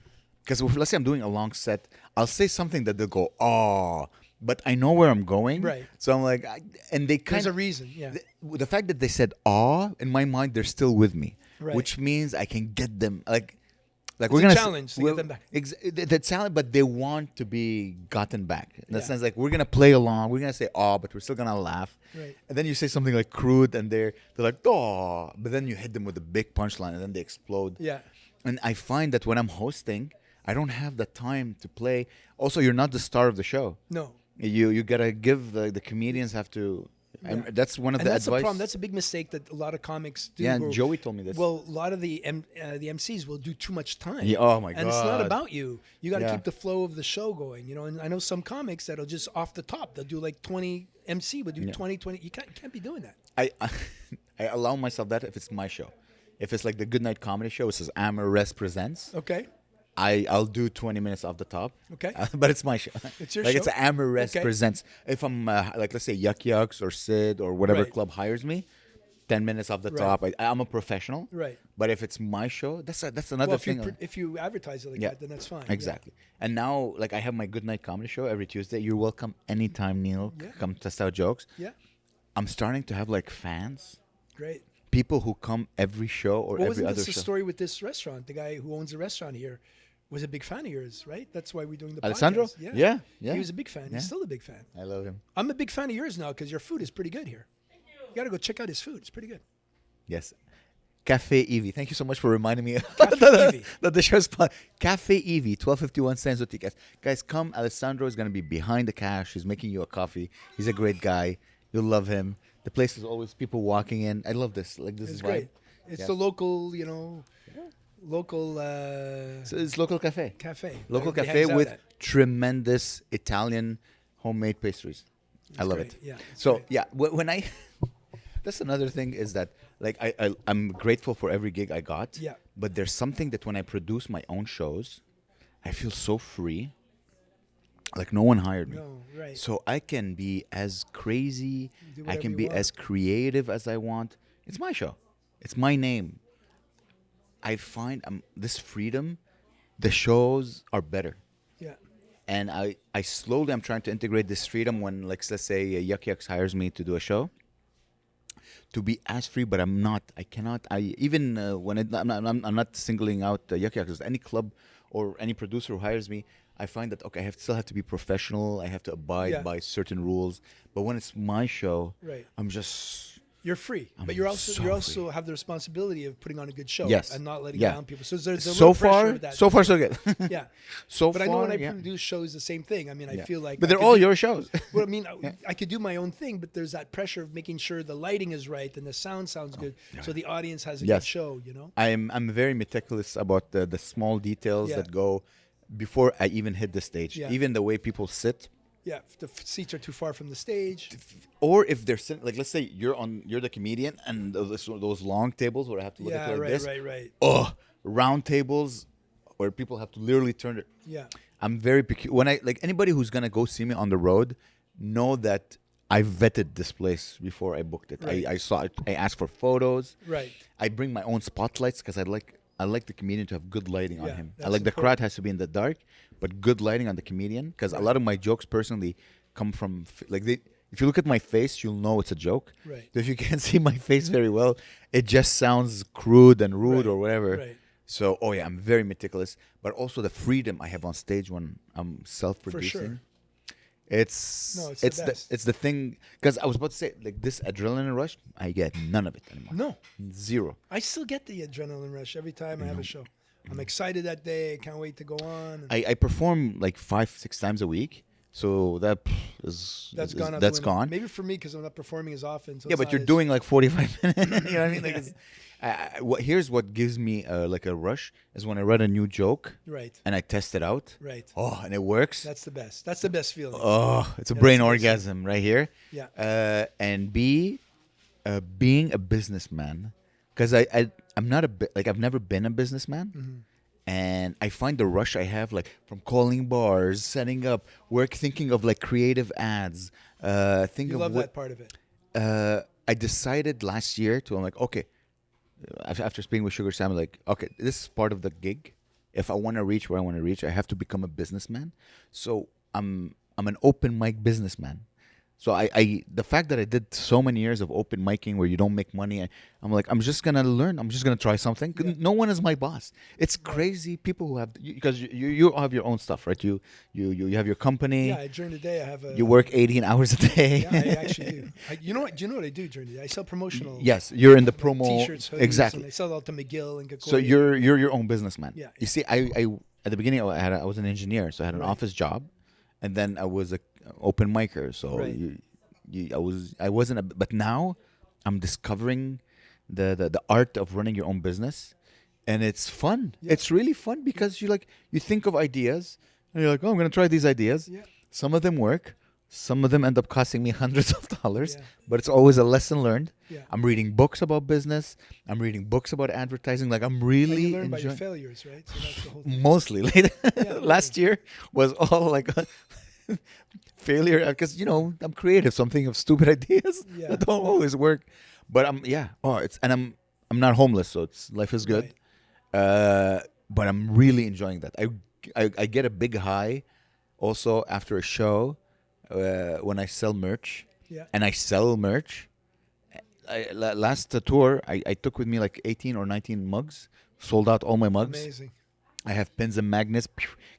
because let's say I'm doing a long set, I'll say something that they'll go, "Oh," but I know where I'm going. Right. So I'm like, and they kind There's of a reason. Yeah. the fact that they said "aw" in my mind, they're still with me, Right. which means I can get them It's we're a gonna challenge to get them back. The challenge, but they want to be gotten back in the Yeah. sense we're gonna play along, we're gonna say "aw," but we're still gonna laugh. Right. And then you say something like crude, and they're like "aw," but then you hit them with a big punchline, and then they explode. Yeah. And I find that when I'm hosting, I don't have the time to play. Also, you're not the star of the show. No. You gotta give the comedians have to. Yeah. That's one of And the that's the advice. problem. That's a big mistake that a lot of comics do. Yeah, and Joey told me this. Well, a lot of the MCs will do too much time. Yeah, oh my And it's not God. about you. You got to Yeah. keep the flow of the show going. And I know some comics that'll just off the top. They'll do like 20 MC, will do 20. You can't be doing that. I allow myself that if it's my show. If it's like the Good Night Comedy Show, it says Amer presents. Okay. I'll do 20 minutes off the top. Okay. But it's my show. It's your like show? it's Amer Okay. presents. If I'm let's say Yuck Yucks or Sid or whatever Right. club hires me, 10 minutes off the Right. top. I'm a professional. Right. But if it's my show, that's another Well, thing. if you advertise it like Yeah. that, then that's fine. Yeah. Exactly. And now, I have my Good Night Comedy Show every Tuesday. You're welcome anytime, Neil. Yeah. Come test out jokes. Yeah. I'm starting to have fans, Great. people who come every show or Well, every wasn't other this the show. story with this restaurant? The guy who owns the restaurant here was a big fan of yours, right? That's why we're doing the Alessandro? podcast. Yeah, yeah. He was a big fan. Yeah. He's still a big fan. I love him. I'm a big fan of yours now because your food is pretty good here. You got to go check out his food. It's pretty good. Yes. Cafe Eevee. Thank you so much for reminding me Cafe Eevee. that the show's fun. Cafe Eevee, 1251 San Zoticas. Guys, come. Alessandro is going to be behind the cash. He's making you a coffee. He's a great guy. You'll love him. The place is always people walking in. I love this. This It's is great. vibe. It's Yeah. the local, local So it's local cafe. cafe. Local Everybody cafe hangs out with at. tremendous Italian homemade pastries. I love great. it. Yeah, it's So great. yeah, when I that's another thing is that I'm grateful for every gig I got. Yeah. But there's something that when I produce my own shows, I feel so free. Like no one hired me. No, right. So I can be as crazy. Do I whatever can you be want. as creative as I want. It's my show. It's my name. I find this freedom, the shows are better. Yeah. And I slowly I'm trying to integrate this freedom when, like, let's say Yuck Yucks hires me to do a show, to be as free, but I'm not. I cannot. I even when I'm not singling out Yuck Yucks. Any club or any producer who hires me, I find that okay, still have to be professional. I have to abide by certain rules. But when it's my show, Right. I'm just. You're free, I'm but you also free. have the responsibility of putting on a good show, Yes. and not letting Yeah. down people. So there's a So real pressure far, of that. so far, so good. Yeah. So But far, I know when I yeah. produce shows, the same thing. I mean, I Yeah. feel like, But I they're could all do- your shows. Well, I mean, I could do my own thing, but there's that pressure of making sure the lighting is right and the sound sounds good, so the audience has a Yes. good show. You know. I'm very meticulous about the small details Yeah. that go before I even hit the stage. Yeah. Even the way people sit, Yeah, if the seats are too far from the stage. or if they're sitting, like, let's say you're the comedian, and those long tables where I have to look at Yeah, you like right, this. right. Oh, round tables where people have to literally turn it. Yeah, I'm very when I like anybody who's gonna go see me on the road, know that I vetted this place before I booked it. Right. I saw it. I asked for photos. right. I bring my own spotlights because I like the comedian to have good lighting on Yeah, him. I that's like the important. crowd has to be in the dark, but good lighting on the comedian, because a lot of my jokes personally come from if you look at my face, you'll know it's a joke. Right. So if you can't see my face very well, it just sounds crude and rude Right, or whatever. right. So I'm very meticulous, but also the freedom I have on stage when I'm self-producing. For sure. It's No, it's the best. it's the thing, because I was about to say, like, this adrenaline rush, I get none of it anymore. No, Zero. I still get the adrenaline rush every time I have a show. I'm excited that day. I can't wait to go on. I perform like 5-6 times a week, so That's gone. out the That's window. gone. Maybe for me because I'm not performing as often. So Yeah, it's but not you're as- doing like 45 minutes. You know what I mean? Like, here's what gives me like a rush is when I read a new joke right, and I test it out. right. Oh, and it works. That's the best. That's the best feeling. Oh, it's a Yeah, brain that's the best orgasm right here. Yeah. And B, being a businessman, because I'm not I've never been a businessman. Mm-hmm. And I find the rush I have, like, from calling bars, setting up, thinking of like creative ads. Think You of love what that part of it. I decided last year I'm like, okay, after speaking with Sugar Sam, like, okay, this is part of the gig. If I want to reach where I want to reach, I have to become a businessman. So I'm an open mic businessman. So I the fact that I did so many years of open micing where you don't make money, I'm like, I'm just gonna learn. I'm just gonna try something. Yeah. No one is my boss. It's crazy. People who have, because you have your own stuff, right? You have your company. Yeah, during the day I have a. You work 18 hours a day. Yeah, I actually do. You know what? Do you know what I do during the day? I sell promotional. Yes, you're in the promo. T-shirts, hoodies, Exactly. And I sell it out to McGill and Gakori. So you're your own businessman. Yeah. You see, I at the beginning I was an engineer, so I had an Right. office job, and then I was a open micer. So Right. I wasn't. But now I'm discovering the art of running your own business, and it's fun. Yeah. It's really fun because you think of ideas, and you're like, oh, I'm gonna try these ideas. Yeah. Some of them work. Some of them end up costing me hundreds of dollars, Yeah. but it's always a lesson learned. Yeah. I'm reading books about business. I'm reading books about advertising. Like, I'm And really you learn by your enjoying. failures, right? So that's the whole thing. Mostly, last year was all like failure, because I'm creative, so I'm thinking of stupid ideas Yeah. that don't always work. But I'm not homeless, so life is good. But I'm really enjoying that. I get a big high also after a show when I sell merch. Yeah. And I sell merch. Last tour, I took with me like 18 or 19 mugs, sold out all my mugs. Amazing. I have pins and magnets,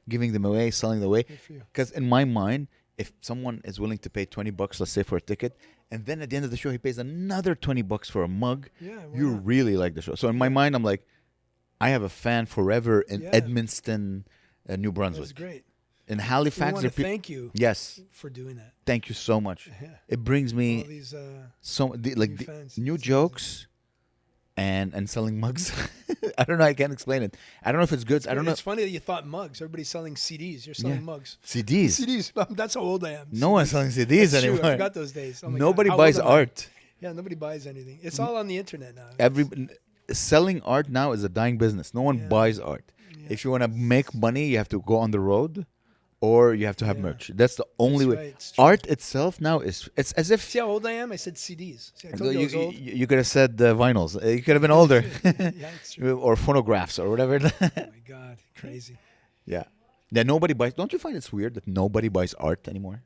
giving them away, selling them away. Good for you. Because in my mind, if someone is willing to pay $20, let's say, for a ticket, and then at the end of the show he pays another $20 for a mug, Yeah. why you not? really like the show. So in my mind, I'm like, I have a fan forever in Yeah. New That's Brunswick. great. In We Halifax, want there to are thank you yes, for doing that. thank you so much. Yeah. It brings All me these. like new the fans. new It's amazing. jokes and selling mugs. I don't know. I can't explain it. I don't know if it's good. I don't know. It's funny that you thought mugs. Everybody's selling CDs. You're selling Yeah. mugs. CDs. CDs. That's how old I am. No one's selling CDs That's true. anymore. I forgot those days. Oh my God. Nobody How buys old am I? art. Yeah, nobody buys anything. It's all on the internet now. Selling art now is a dying business. No one Yeah. buys art. Yeah. If you want to make money, you have to go on the road, or you have to have Yeah. merch. That's the only way. right, it's true. Art itself now it's as if See how old I am? I said CDs. See, I told you I was old. you could have said vinyls. You could have been older, Yeah, it's true. or phonographs or whatever. Oh my God, crazy. Yeah. Yeah, nobody buys. Don't you find it's weird that nobody buys art anymore?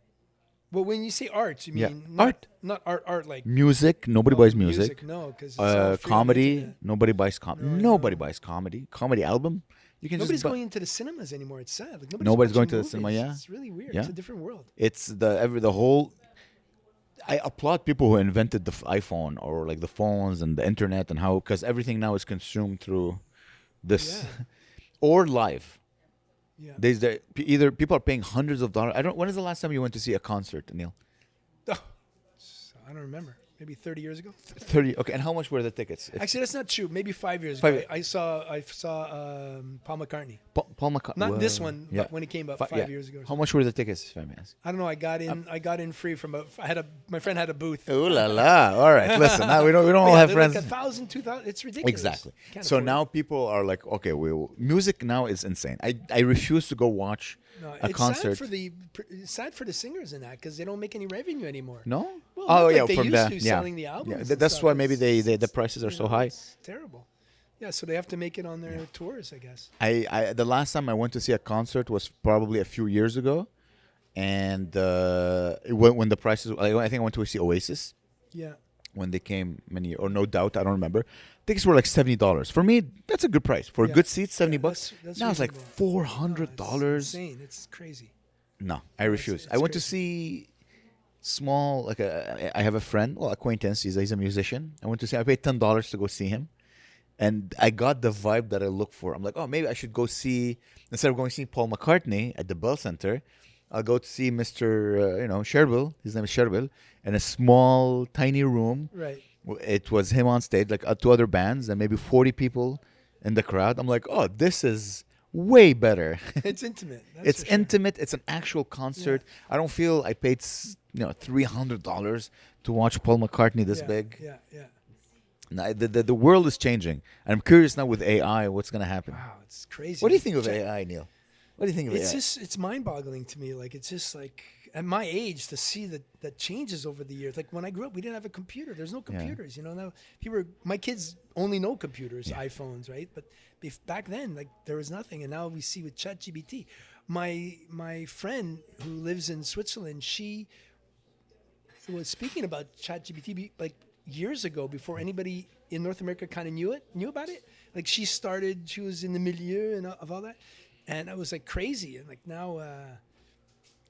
Well, when you say art, you Yeah. mean Art. not art like Music, nobody buys music. No, because it's all free on the Comedy, internet. nobody buys No, I nobody know. buys comedy. Comedy album, you can Nobody's just buy. going into the cinemas anymore. It's sad. Like, Nobody's going watching to the cinema, movies. yeah. It's really weird. Yeah. It's a different world. It's the whole. I applaud people who invented the iPhone or like the phones and the internet and how, because everything now is consumed through this Yeah. or live. Yeah. Either people are paying hundreds of dollars. I don't. When is the last time you went to see a concert, Neil? Oh, I don't remember. Maybe 30 years ago. 30. Okay, and how much were the tickets? Actually, that's not true. Maybe 5 years 5 ago. I saw Paul McCartney. Paul McCartney. Not this one, but when he came up 5 years ago. How much were the tickets, if I may ask? I don't know. I got in free from my friend had a booth. Ooh la la! All right, listen. Now we don't all have they're friends. Like 1,000, 2,000. It's ridiculous. Exactly. Can't So afford now people are like, okay, music now is insane. I refuse to go watch it. No, a it's concert. It's sad for the singers in that because they don't make any revenue anymore. No. Well, Oh like yeah, they from used the to yeah. selling the albums. Yeah, and that's stuff. why maybe It's- the prices are so high. It's terrible. Yeah, so they have to make it on their tours, I guess. I the last time I went to see a concert was probably a few years ago, and when the prices, I think I went to see Oasis Yeah. when they came or No Doubt, I don't remember. Tickets were like $70. For me, that's a good price for a Yeah. good seat. $70 Yeah, bucks. that's Now it's like reasonable. $400. It's insane. It's crazy. No, I refuse. it's I went to crazy. see small, I have a friend, acquaintance. He's a musician. I went to see. I paid $10 to go see him, and I got the vibe that I look for. I'm like, oh, maybe I should go see, instead of going to see Paul McCartney at the Bell Center, I'll go to see Mr. Sherbill. His name is Sherbill, in a small, tiny room. Right. It was him on stage, like two other bands, and maybe 40 people in the crowd. I'm like, oh, this is way better. It's intimate. That's It's for sure. intimate. It's an actual concert. I don't feel I paid $300 to watch Paul McCartney this big. Yeah, yeah. Now, the world is changing, and I'm curious now with AI, what's gonna happen? Wow, it's crazy. What do you think of Check- AI, Neil? What do you think of It's AI? just it's mind-boggling to me. Like it's just like at my age to see that changes over the years. Like when I grew up, we didn't have a computer. There's no computers. Now my kids only know computers, iPhones, right? But back then, like there was nothing, and now we see with ChatGPT. My friend who lives in Switzerland, she was speaking about ChatGPT like years ago before anybody in North America kind of knew about it. Like she was in the milieu and of all that. And I was like crazy. And like now,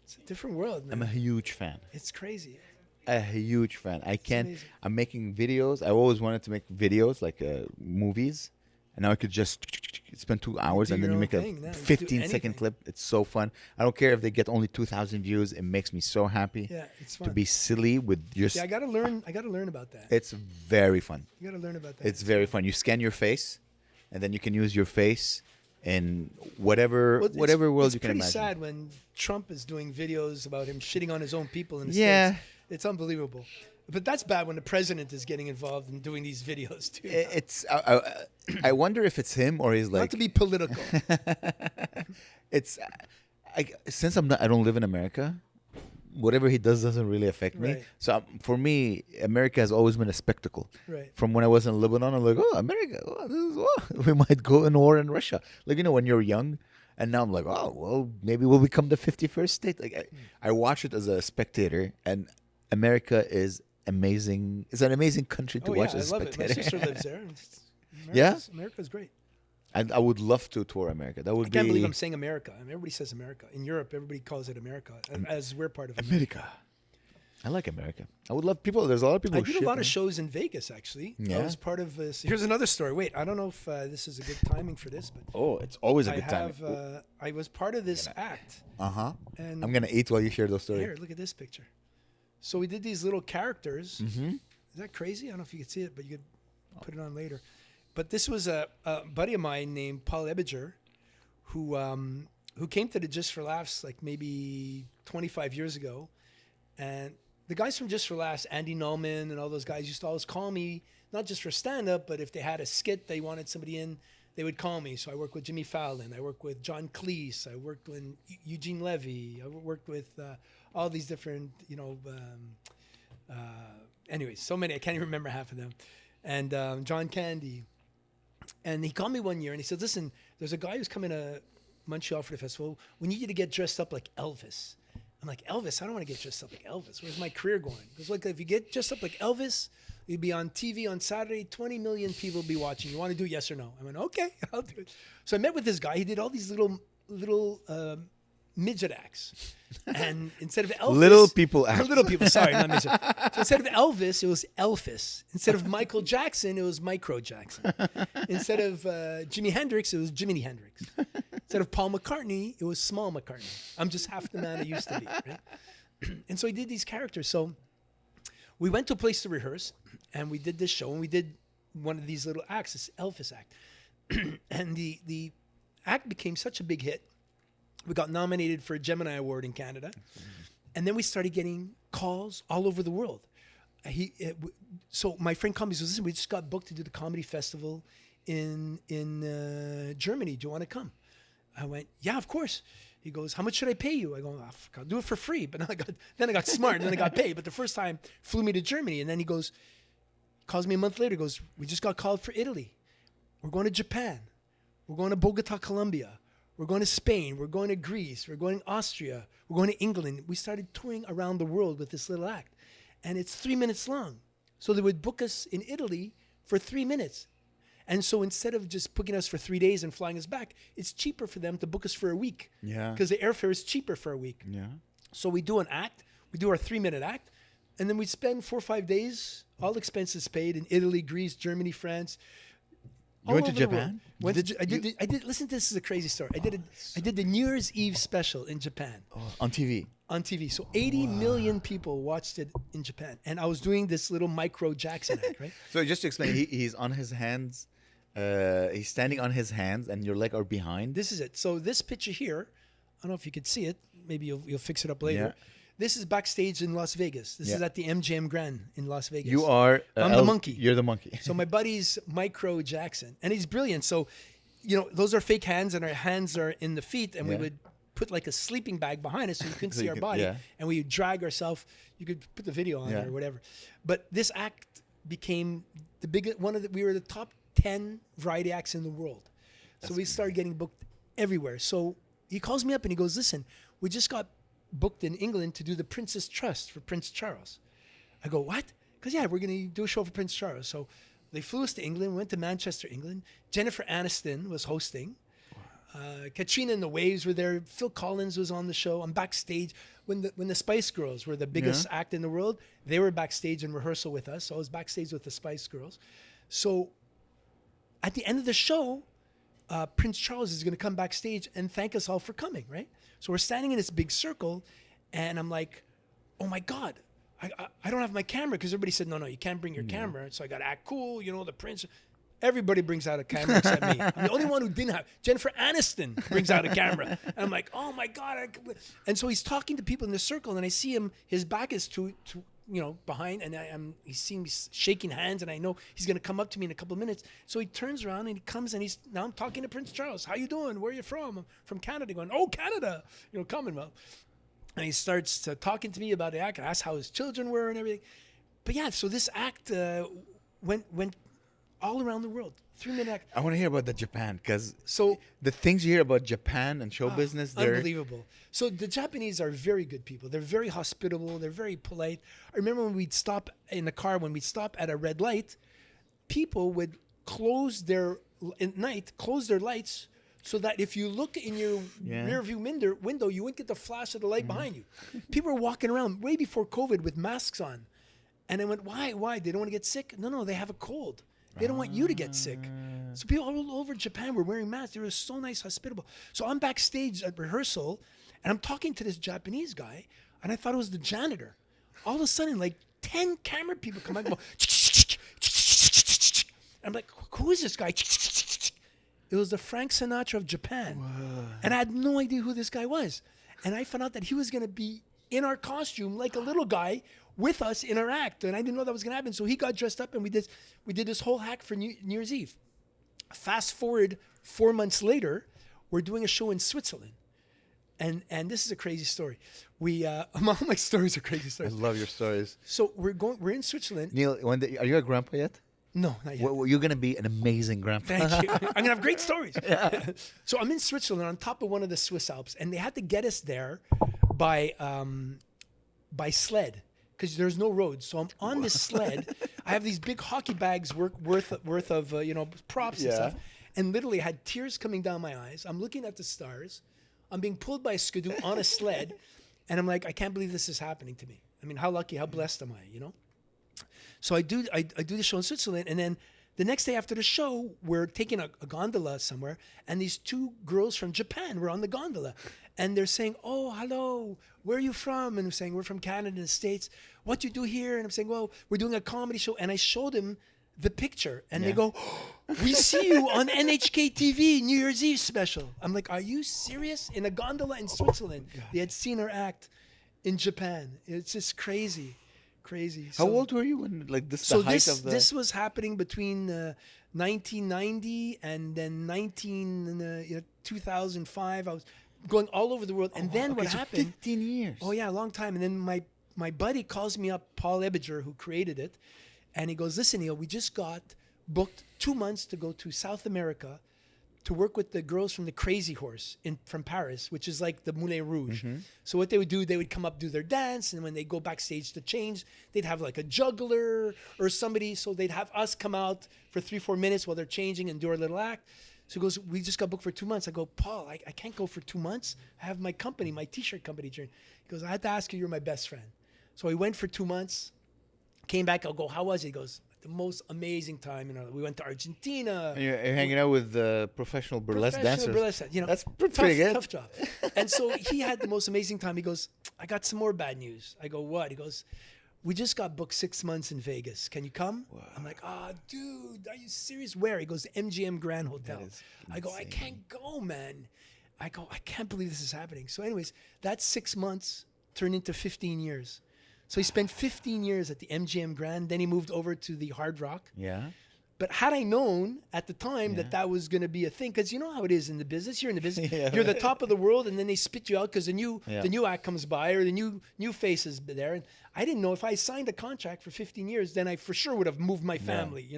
it's a different world, man. I'm a huge fan. It's crazy. A huge fan. amazing. I'm making videos. I always wanted to make videos like movies, and now I could just spend 2 hours do and then your you own make a thing now. You can do 15-second anything. clip. It's so fun. I don't care if they get only 2,000 views. It makes me so happy Yeah, it's to fun. be silly with just. Yeah, I gotta learn about that. It's very fun. You gotta learn about that. It's very fun. You scan your face, and then you can use your face in whatever Well, it's- world it's you can pretty imagine. sad when Trump is doing videos about him shitting on his own people in the Yeah. States. It's unbelievable. But that's bad when the president is getting involved in doing these videos too. It's. I wonder if it's him or he's Not like. to be political. It's. Since I don't live in America. Whatever he does doesn't really affect me. Right. So for me, America has always been a spectacle. Right. From when I was in Lebanon, I'm like, oh, America, we might go in war in Russia. Like, when you're young. And now I'm like, oh, well, maybe we'll become the 51st state. Like, I watch it as a spectator, and America is amazing. It's an amazing country to Oh yeah, watch I as a love it. My spectator. sister lives there. Yeah? America's great. I would love to tour America. That would I can't be believe I'm saying America. I mean, everybody says America. In Europe, everybody calls it America, as we're part of America. I like America. I would love people. There's a lot of people. I who did a shit lot me. of shows in Vegas, actually. I Yeah? was part of this. Here's another story. Wait, I don't know if this is a good timing for this, but Oh, it's always a I good time. have. I was part of this act, and I'm gonna eat while you share those stories. here, look at this picture. So we did these little characters. Mm-hmm. Is that crazy? I don't know if you could see it, but you could put it on later. But this was a buddy of mine named Paul Ebinger, who came to the Just for Laughs like maybe 25 years ago, and the guys from Just for Laughs, Andy Nolman and all those guys used to always call me, not just for stand-up, but if they had a skit they wanted somebody in, they would call me. So I worked with Jimmy Fallon. I worked with John Cleese. I worked with Eugene Levy. I worked with all these different, anyways, so many. I can't even remember half of them. And John Candy. And he called me one year and he said, listen, there's a guy who's coming to Montreal for the festival. We need you to get dressed up like Elvis. I'm like, Elvis? I don't want to get dressed up like Elvis. Where's my career going? Because like, if you get dressed up like Elvis, you'd be on TV on Saturday. 20 million people will be watching. You want to do yes or no? I went, okay, I'll do it. So I met with this guy. He did all these little midget acts. And instead of Elvis... Little people acts. Little people, sorry, not midget. So instead of Elvis, it was Elvis. Instead of Michael Jackson, it was Micro Jackson. Instead of Jimi Hendrix, it was Jiminy Hendrix. Instead of Paul McCartney, it was Small McCartney. I'm just half the man I used to be, right? And so he did these characters. So we went to a place to rehearse, and we did this show, and we did one of these little acts, this Elvis act. And the act became such a big hit. We got nominated for a Gemini Award in Canada. And then we started getting calls all over the world. So my friend called me and says, listen, we just got booked to do the comedy festival in Germany. Do you want to come? I went, yeah, of course. He goes, how much should I pay you? I go, I'll do it for free. But then I got smart and then I got paid. But the first time flew me to Germany. And then he calls me a month later, goes, we just got called for Italy. We're going to Japan. We're going to Bogota, Colombia. We're going to Spain. We're going to Greece. We're going to Austria. We're going to England. We started touring around the world with this little act. And it's 3 minutes long. So they would book us in Italy for 3 minutes. And so instead of just booking us for 3 days and flying us back, it's cheaper for them to book us for a week. Yeah. Because the airfare is cheaper for a week. Yeah. So we do an act. We do our 3 minute act. And then we spend 4 or 5 days, all expenses paid in Italy, Greece, Germany, France. You went to Japan? I did. Listen, this is a crazy story. I did the New Year's Eve special in Japan. On TV. On TV. So 80 million people watched it in Japan. And I was doing this little Micro Jackson act, right? So just to explain, he's on his hands. He's standing on his hands and your leg are behind. This is it. So this picture here, I don't know if you could see it. Maybe you'll fix it up later. Yeah. This is backstage in Las Vegas. This is at the MGM Grand in Las Vegas. You are... I'm the monkey. You're the monkey. So my buddy's Micro Jackson. And he's brilliant. So, those are fake hands and our hands are in the feet. And we would put like a sleeping bag behind us so you couldn't see our body. Yeah. And we would drag ourselves. You could put the video on or whatever. But this act became the biggest... We were the top 10 variety acts in the world. So we started getting booked everywhere. So he calls me up and he goes, listen, we just got booked in England to do the Princess Trust for Prince Charles. I go, what? Because we're going to do a show for Prince Charles. So they flew us to England, went to Manchester, England. Jennifer Aniston was hosting. Katrina and the Waves were there. Phil Collins was on the show. I'm backstage. When the Spice Girls were the biggest act in the world, they were backstage in rehearsal with us. So I was backstage with the Spice Girls. So at the end of the show, Prince Charles is going to come backstage and thank us all for coming, right? So we're standing in this big circle, and I'm like, oh my God, I don't have my camera, because everybody said, no, you can't bring your camera. So I got to act cool, the prince. Everybody brings out a camera except me. I'm the only one who didn't have. Jennifer Aniston brings out a camera. And I'm like, oh my God. And so he's talking to people in the circle, and I see him, his back is to behind, and he's seeing me shaking hands, and I know he's going to come up to me in a couple of minutes. So he turns around and he comes, and now I'm talking to Prince Charles. How you doing? Where are you from? I'm from Canada. Going, oh, Canada, Commonwealth. And he starts talking to me about the act. I asked how his children were and everything. But so this act went all around the world. 3 minute act. I want to hear about the Japan, because the things you hear about Japan and show business, they're unbelievable. So the Japanese are very good people. They're very hospitable. They're very polite. I remember when we'd stop in the car, when we'd stop at a red light, people would close their lights so that if you look in your rear view window, you wouldn't get the flash of the light behind you. People were walking around way before COVID with masks on. And I went, why? They don't want to get sick? No, they have a cold. They don't want you to get sick. So people all over Japan were wearing masks. They were so nice, hospitable. So I'm backstage at rehearsal, and I'm talking to this Japanese guy, and I thought it was the janitor. All of a sudden, like 10 camera people come out and go, I'm like, who is this guy? It was the Frank Sinatra of Japan. Whoa. And I had no idea who this guy was. And I found out that he was going to be in our costume like a little guy with us in our act, and I didn't know that was going to happen. So he got dressed up, and we did this whole hack for New Year's Eve. Fast forward 4 months later, we're doing a show in Switzerland. And this is a crazy story. All my stories are crazy I stories. love your stories. So we're in Switzerland. Neil, are you a grandpa yet? No, not yet. Well, you're going to be an amazing grandpa. Thank you. I'm gonna have great stories. So I'm in Switzerland on top of one of the Swiss Alps, and they had to get us there by sled because there's no road. So I'm on this sled. I have these big hockey bags worth of props and Yeah. stuff, and literally I had tears coming down my eyes. I'm looking at the stars. I'm being pulled by a skidoo on a sled, and I'm like, I can't believe this is happening to me. I mean, how lucky, how blessed am I? So I do the show in Switzerland, and then the next day after the show, we're taking a gondola somewhere, and these two girls from Japan were on the gondola, and they're saying, "Oh, hello, where are you from?" And I'm saying, "We're from Canada and the States. What do you do here?" And I'm saying, "Well, we're doing a comedy show," and I showed them the picture, and they go, "Oh, we see you on NHK TV New Year's Eve special." I'm like, "Are you serious?" In a gondola in Switzerland, they had seen her act in Japan. It's just crazy. How old were you when this? So the height of the... this was happening between 1990 and then 2005. I was going all over the world, and then what so happened? 15 years. Oh yeah, a long time. And then my buddy calls me up, Paul Ebinger, who created it, and he goes, "Listen, Neil, we just got booked 2 months to go to South America to work with the girls from the Crazy Horse from Paris, which is like the Moulin Rouge." So what they would do, they would come up, do their dance, and when they go backstage to change, they'd have like a juggler or somebody. So they'd have us come out for 3-4 minutes while they're changing and do our little act. So he goes, "We just got booked for 2 months." I go, "Paul, I can't go for 2 months. I have my company, my t-shirt company." He goes, "I had to ask you, you're my best friend." So he went for 2 months, came back. I'll go, "How was it?" He goes, "The most amazing time. We went to Argentina." And you're hanging out with professional burlesque dancers. That's pretty good. Tough job. And so he had the most amazing time. He goes, "I got some more bad news." I go, "What?" He goes, "We just got booked 6 months in Vegas. Can you come?" Wow. I'm like, "Oh, dude, are you serious? Where?" He goes, "The MGM Grand Hotel." I go, "I can't go, man." I go, "I can't believe this is happening." So anyways, that 6 months turned into 15 years. So he spent 15 years at the MGM Grand. Then he moved over to the Hard Rock. Yeah. But had I known at the time that was going to be a thing, because you know how it is in the business. You're in the business. You're the top of the world, and then they spit you out because the new act comes by or the new face is there. And I didn't know if I signed a contract for 15 years, then I for sure would have moved my family,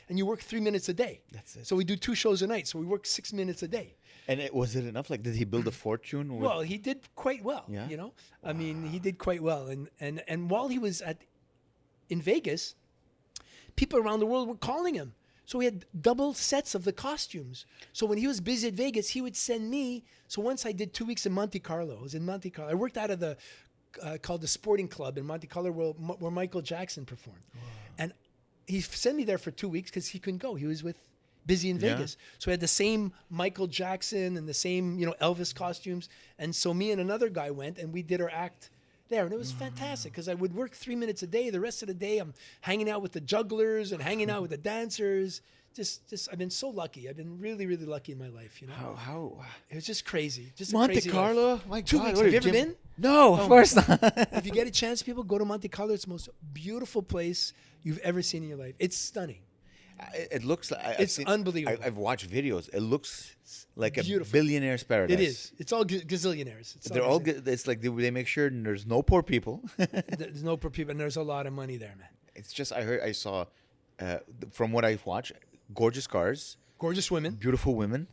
And you work 3 minutes a day. That's it. So we do 2 shows a night. So we work 6 minutes a day. And was it enough? Did he build a fortune? Well, he did quite well. Yeah? I mean, he did quite well. And while he was in Vegas, people around the world were calling him. So he had double sets of the costumes. So when he was busy at Vegas, he would send me. So once I did 2 weeks in Monte Carlo. I was in Monte Carlo. I worked out of the called the Sporting Club in Monte Carlo where Michael Jackson performed. Wow. And he sent me there for 2 weeks because he couldn't go. He was busy in Vegas. So he had the same Michael Jackson and the same, Elvis costumes. And so me and another guy went and we did our act there. And it was fantastic because I would work 3 minutes a day. The rest of the day I'm hanging out with the jugglers and hanging out with the dancers. Just I've been so lucky. I've been really, really lucky in my life, How? It was just crazy. Just a Monte crazy Carlo? life. My 2 God, weeks. what Have you are ever been? No, of course not. If you get a chance, people, go to Monte Carlo. It's the most beautiful place you've ever seen in your life. It's stunning. It looks like It's unbelievable. I've watched videos. It looks like Beautiful. a billionaire's paradise. It is. It's all gazillionaires. They're all good. It's like they make sure there's no poor people. There's no poor people, and there's a lot of money there, man. It's just I saw from what I watched, gorgeous cars, Gorgeous women, beautiful women,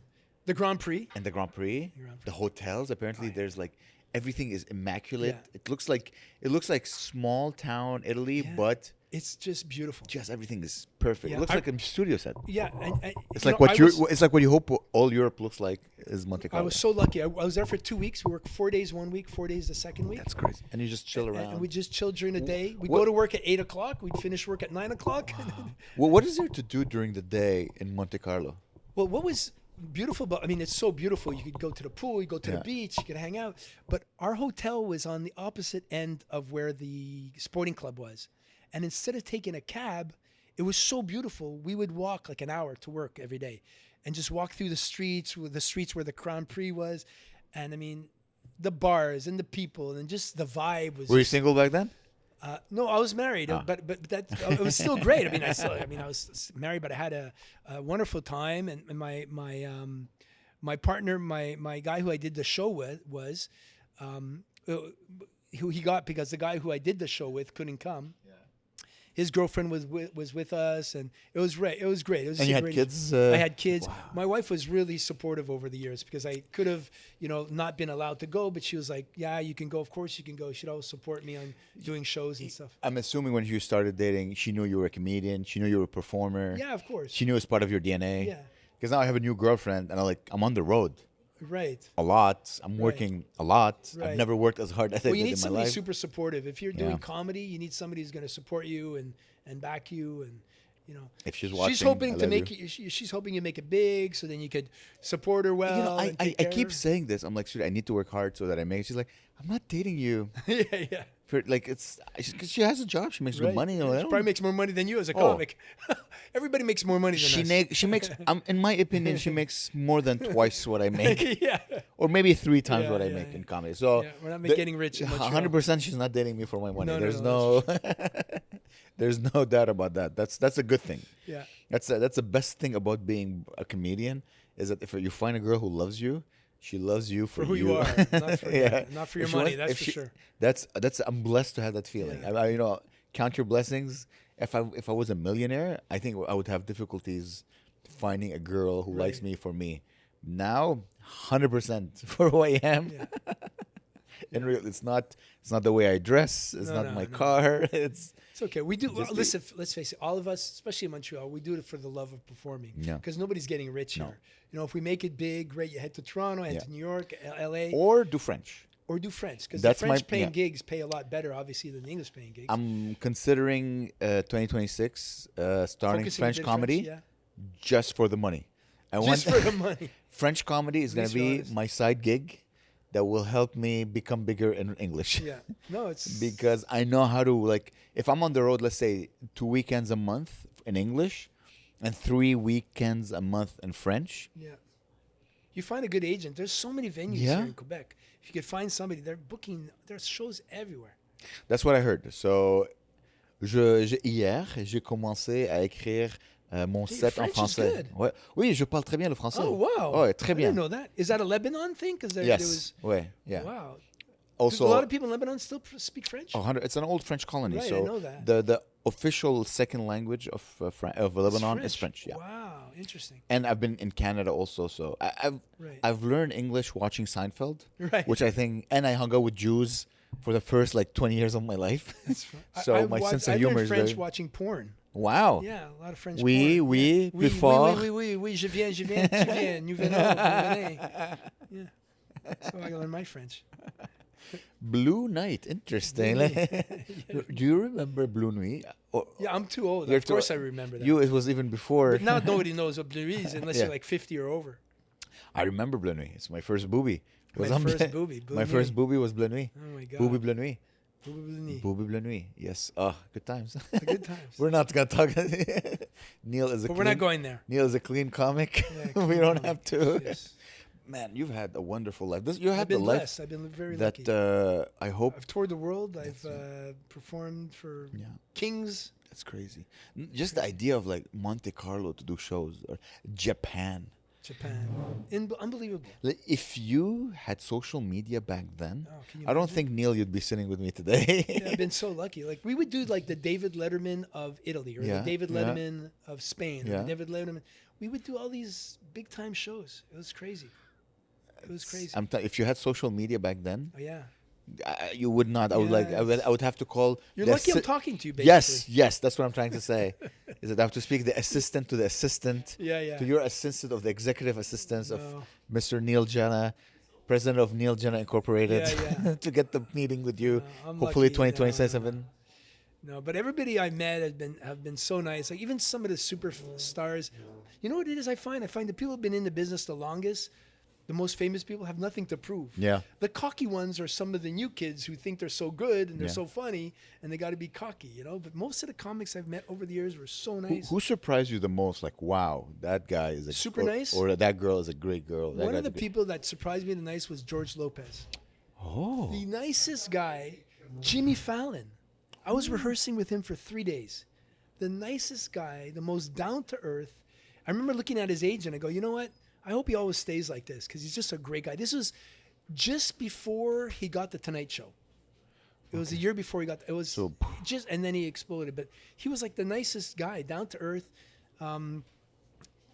the Grand Prix, and the Grand Prix. The hotels. Apparently, there's like everything is immaculate. Yeah. It looks like small town Italy, but it's just beautiful. just everything is perfect. Yeah, It looks like a studio set. Yeah, and It's like what you hope all Europe looks like is Monte I Carlo. was so lucky. I was there for 2 weeks. We worked 4 days 1 week, 4 days the second week. That's crazy. And you just chill around. And we just chilled during the day. We'd what- go to work at 8 o'clock. We'd finish work at 9 o'clock. Well, what is there to do during the day in Monte Carlo? Well, what was beautiful about, it's so beautiful. You could go to the pool, you go to the Yeah. beach, you could hang out. But our hotel was on the opposite end of where the sporting club was. And instead of taking a cab, it was so beautiful. We would walk like an hour to work every day and just walk through the streets where the Grand Prix was. And the bars and the people and just the vibe was. Were you single back then? No, I was married, but that it was still great. I mean, I was married, but I had a wonderful time, and my partner, my guy who I did the show with was, who he got because the guy who I did the show with couldn't come. His girlfriend was with us, and it was great. It was great. It was And you had kids? I had kids. Wow. My wife was really supportive over the years because I could have, not been allowed to go, but she was like, "Yeah, you can go. Of course, you can go." She'd always support me on doing shows and stuff. I'm assuming when you started dating, she knew you were a comedian. She knew you were a performer. Yeah, of course. She knew it was part of your DNA. Yeah. Because now I have a new girlfriend, and I'm on the road Right. a lot. I'm working a lot. Right. I've never worked as hard as I Well, you did need in my somebody life. super supportive. If you're doing Yeah. comedy, you need somebody who's going to support you and back you and. If she's watching, she's hoping I to love make you. it. She's hoping you make it big, so then you could support her well. and I take care keep of her. saying this. I'm like, "Sweetie, I need to work hard so that I make it." She's like, "I'm not dating you." yeah. Because she has a job. She makes good money. Yeah, You know, she probably makes more money than you as a Oh. comic. Everybody makes more money than She makes. In my opinion, she makes more than twice what I make, us. yeah. or maybe 3 times Yeah, what I yeah, make yeah. in comedy. So Yeah, we're not getting rich in Montreal. 100%. She's not dating me for my money. No, There's no, there's no doubt about that. That's a good thing. Yeah. That's the best thing about being a comedian is that if you find a girl who loves you, she loves you for who you are, not for, not for your If she money. wants- That's if for she- sure. That's I'm blessed to have that feeling. Yeah. Count your blessings. If I was a millionaire, I think I would have difficulties finding a girl who likes Right. me for me. Now, 100% for who I am. Yeah. In real, it's not the way I dress. It's No, not no, my no. car. It's It's okay. We do. Just Listen, let's face it. All of us, especially in Montreal, we do it for the love of performing. Yeah. Because nobody's getting rich No. here. If we make it big, great. You head to Toronto, head Yeah. to New York, L.A., or do French. or do French. Because the That's French my- paying yeah. gigs pay a lot better, obviously, than the English paying gigs. I'm considering 2026 starting Focusing a French bit comedy French, just for the money. I yeah. want Just for the money. French comedy is going least to you're be honest. my side gig that will help me become bigger in English. Yeah. No, it's Because I know how to, like, if I'm on the road, let's say 2 weekends a month in English and 3 weekends a month in French. Yeah. You find a good agent. There's so many venues Yeah. here in Quebec. If you could find somebody, they're booking. There's shows everywhere. That's what I heard. So, hier, j'ai commencé à écrire mon Hey, set en French is français. good. Ouais. Oui, je parle très bien le français. Oh wow! Ouais, très I bien. didn't know that. Is that a Lebanon thing? Because there Yes. was. Ouais. Yeah. Wow. Also, Do a lot of people in Lebanon still speak French? 100, it's an old French colony. Right, I so know that. the official second language of Lebanon is French. Yeah. Wow, interesting. And I've been in Canada also, so Right. I've learned English watching Seinfeld, Right. which I think, and I hung out with Jews for the first 20 years of my life. So my sense of humor I learned is French very watching porn. wow. Yeah, a lot of French Oui, porn. oui, Yeah. plus fort. Oui, je viens, tu viens, nous venons, vous venez. Yeah. So I learned my French. Blue Night, interesting. Blue Nuit. Do you remember Blue Nuit? Or, Yeah, I'm too old. You're Of course too- I remember that. It was even before. But now nobody knows what Blue Nuit is unless Yeah. you're like 50 or over. I remember Bleu Nuit. It's my first booby. My Was on first Bleu- booby, Bleu My first Nuit. booby was Bleu Nuit. Oh my God. Booby Bleu Nuit. Blue Nuit. Booby Bleu Nuit. Yes. Oh, good times. Good times. We're not gonna talk. Neil is a. But we're not going there. Neil is a clean comic. Yeah, we clean don't comic. have to. Yes. Man, you've had a wonderful life. You I've had the been life blessed. I've been very that lucky. I hope. I've toured the world. I've performed for Yeah. kings. That's crazy. Just the idea of Monte Carlo to do shows or Japan. Japan. Unbelievable. If you had social media back then, Oh, can you I don't imagine? think Neil, you'd be sitting with me today. Yeah, I've been so lucky. We would do the David Letterman of Italy or Yeah, the David yeah. Letterman of Spain or Yeah. the David Letterman. We would do all these big time shows. It was crazy. It was crazy. If you had social media back then, Oh yeah. you would not. I would. I would have to call. You're the lucky I'm assi- talking to you, basically. Yes, that's what I'm trying to say. Is that I have to speak the assistant to the assistant. Yeah, yeah. To your assistant of the executive assistants No. of Mr. Neil Janna, president of Neil Janna Incorporated, Yeah, yeah. to get the meeting with you. I'm Hopefully, lucky. 2027. No, but everybody I met have been so nice. Like even some of the superstars. You know what it is? I find the people who've been in the business the longest, the most famous people, have nothing to prove. Yeah. The cocky ones are some of the new kids who think they're so good and they're Yeah. so funny and they got to be cocky, But most of the comics I've met over the years were so nice. Who surprised you the most? Like, wow, that guy is Super or, nice? or that girl is a great girl. That One guy's of the a great- people that surprised me the nicest was George Lopez. Oh. The nicest guy, Jimmy Fallon. I was rehearsing with him for 3 days. The nicest guy, the most down to earth. I remember looking at his agent. I go, you know what? I hope he always stays like this because he's just a great guy. This was just before he got the Tonight Show. It was a year before he got. It was So- just, and then he exploded. But he was like the nicest guy, down to earth.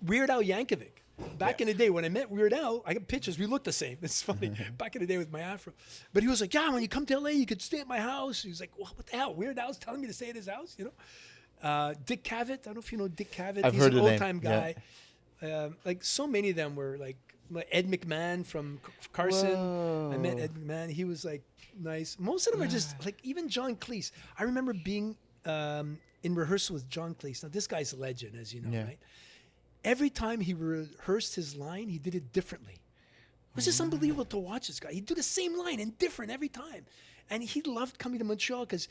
Weird Al Yankovic. Back in the day when I met Weird Al, I got pictures. We looked the same. It's funny. Back in the day with my afro. But he was like, yeah, when you come to LA, you could stay at my house. He was like, what the hell? Weird Al's telling me to stay at his house, you know? Dick Cavett. I don't know if you know Dick Cavett. I've He's heard an the name. old-time guy. Like so many of them were like Ed McMahon from Carson. Whoa. I met Ed McMahon. He was like nice. Most of them are just like even John Cleese. I remember being in rehearsal with John Cleese. Now this guy's a legend, as you know, Yeah. right? Every time he rehearsed his line, he did it differently. It was just unbelievable to watch this guy. He'd do the same line and different every time. And he loved coming to Montreal because,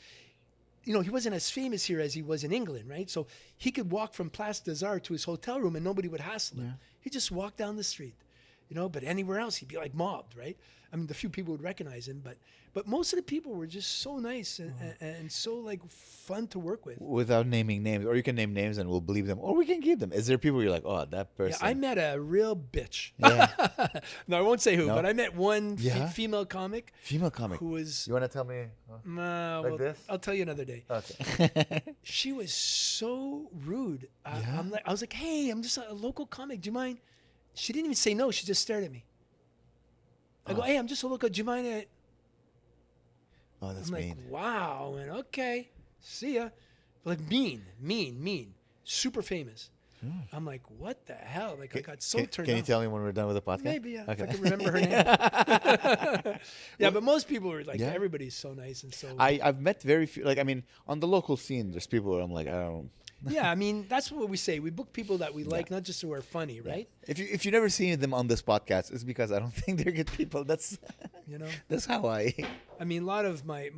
you know, he wasn't as famous here as he was in England, right? So he could walk from Place des Arts to his hotel room and nobody would hassle him. He'd just walk down the street, you know, but anywhere else he'd be like mobbed, right? I mean, the few people would recognize him, but most of the people were just so nice and so like fun to work with. Without naming names, or you can name names and we'll believe them, or we can keep them. Is there people you're like, oh, that Yeah, person? I met a real bitch. Yeah. No, I won't say who, No? but I met one Yeah? female comic Female comic. who was. You want to tell me? Well, this? I'll tell you another day. Okay. She was so rude. Yeah? I was like, hey, I'm just a local comic. Do you mind? She didn't even say no. She just stared at me. I go, hey, I'm just a local. Do you mind? Oh, that's I'm like, mean. wow, and okay, see ya. Like mean, super famous. I'm like, what the hell? Like I got so turned Can you on. tell me when we're done with the podcast? Maybe, yeah. If Okay. I can remember her name. Yeah, but most people are like, Yeah. everybody's so nice and so. I've met very few. Like, I mean, on the local scene, there's people where I'm like, I don't. Yeah, I mean, that's what we say. We book people that we like, not just who are funny, right? If you never seen them on this podcast, it's because I don't think they're good people. That's You know? that's how I. I mean, a lot of my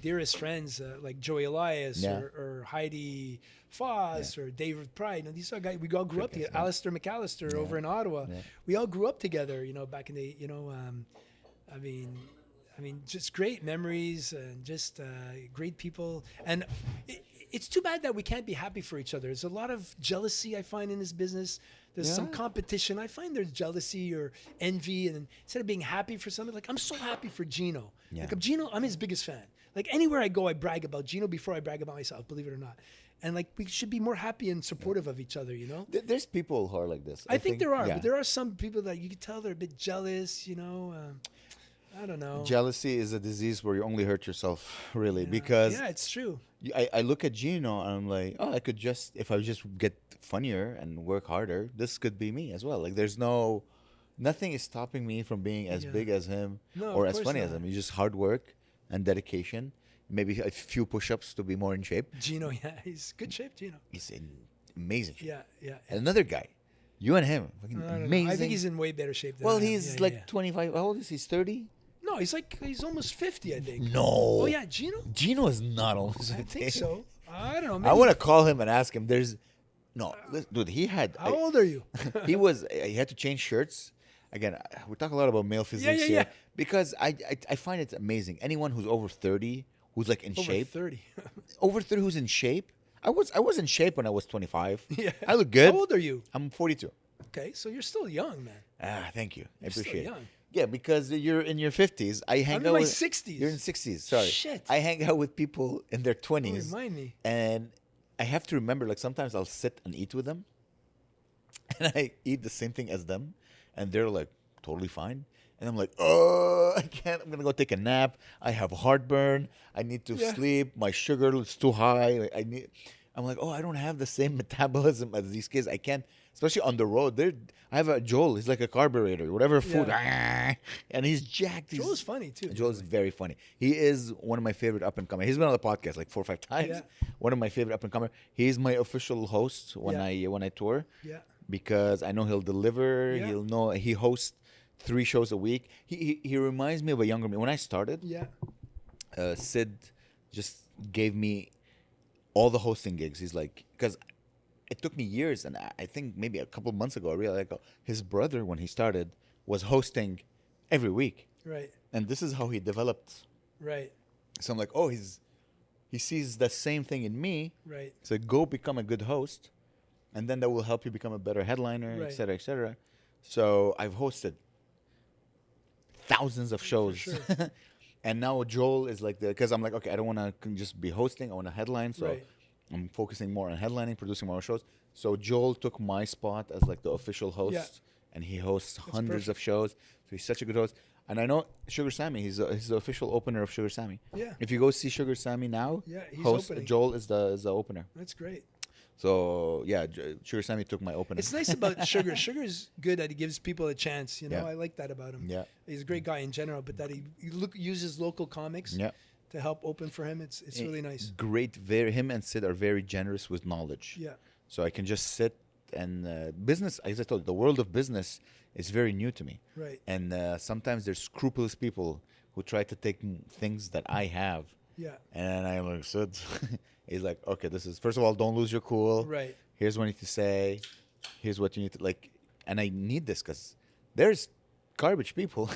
dearest friends, like Joey Elias Yeah. or Heidi Foss or David Pride, you know, these are guys we all grew up together. yeah. Alistair McAllister over in Ottawa. Yeah. We all grew up together, you know, back in the, you know, I mean, just great memories and just great people. And it's too bad that we can't be happy for each other. There's a lot of jealousy I find in this business. There's some Yeah. competition. I find there's jealousy or envy, and instead of being happy for something, like I'm so happy for Gino. Yeah. Like Gino, I'm his biggest fan. Like anywhere I go, I brag about Gino before I brag about myself. Believe it or not. And like we should be more happy and supportive of each other. You know. There's people who are like this. I think there are, yeah. but there are some people that you can tell they're a bit jealous. You know. I don't know. Jealousy is a disease where you only hurt yourself, really, because Yeah, it's true. I look at Gino and I'm like, oh, I could just, if I just get funnier and work harder, this could be me as well. Like, there's nothing is stopping me from being as Yeah. big as him No, or of as course funny as not. him. It's just hard work and dedication, maybe a few push-ups to be more in shape. Gino, yeah, he's good shape, Gino. He's in amazing shape. Yeah, yeah. And another guy, you and him, fucking I don't know. amazing. I think he's in way better shape than well, I am. he's Yeah, like yeah. 25. How old is he? He's 30? No, he's almost 50, I think. No. Oh yeah, Gino? Gino is not almost I 50. think so. I don't know. I Maybe. want to call him and ask him. Dude, he had. How old are you? He had to change shirts. Again, we talk a lot about male physiques yeah, here yeah. because I find it amazing. Anyone who's over 30, who's like in Over shape, 30. over 30 who's in shape. I was in shape when I was 25. Yeah. I look good. How old are you? I'm 42. Okay, so you're still young, man. Thank you. I You're still appreciate it. young. Yeah, because you're in your 50s. I hang I'm out in my with 60s. You're in 60s. Sorry. Shit. I hang out with people in their Don't 20s. remind me. And I have to remember, like, sometimes I'll sit and eat with them. And I eat the same thing as them. And they're like, totally fine. And I'm like, oh, I can't. I'm going to go take a nap. I have heartburn. I need to Yeah. sleep. My sugar is too high. I'm like, oh, I don't have the same metabolism as these kids. I can't, especially on the road. I have a Joel. He's like a carburetor. Whatever food. And he's jacked. Joel's funny too. Joel's very funny. He is one of my favorite up and coming. He's been on the podcast like 4 or 5 times. Yeah. One of my favorite up and coming. He's my official host when Yeah. I tour. Yeah. Because I know he'll deliver. Yeah. He hosts 3 shows a week. He reminds me of a younger me. When I started, Yeah. Sid just gave me all the hosting gigs. He's like, because it took me years, and I think maybe a couple months ago I realized like, his brother, when he started, was hosting every week, Right. and this is how he developed. Right. So I'm like, oh, he sees the same thing in me. Right. So go become a good host, and then that will help you become a better headliner, Right. et cetera, et cetera. So I've hosted thousands of shows. sure. And now Joel is like because I'm like, okay, I don't want to just be hosting. I want to headline. So Right. I'm focusing more on headlining, producing more shows. So Joel took my spot as like the official host, Yeah. and he hosts hundreds perfect. of shows. So he's such a good host. And I know Sugar Sammy. He's the official opener of Sugar Sammy. Yeah. If you go see Sugar Sammy now, Yeah, he's host opening. Joel is the opener. That's great. So yeah, Sugar Sammy took my opener. It's nice about Sugar. Sugar's good that he gives people a chance. You know, Yeah. I like that about him. Yeah. He's a great guy in general, but that he uses local comics Yeah. to help open for him. It's really nice. Great. Him and Sid are very generous with knowledge. Yeah. So I can just sit and business. As I told you, the world of business is very new to me. Right. And sometimes there's scrupulous people who try to take things that I have. Yeah. And I'm like, Sid. He's like, okay, this is first of all, don't lose your cool. Right. Here's what you need to say. Here's what you need to like. And I need this because there's garbage people.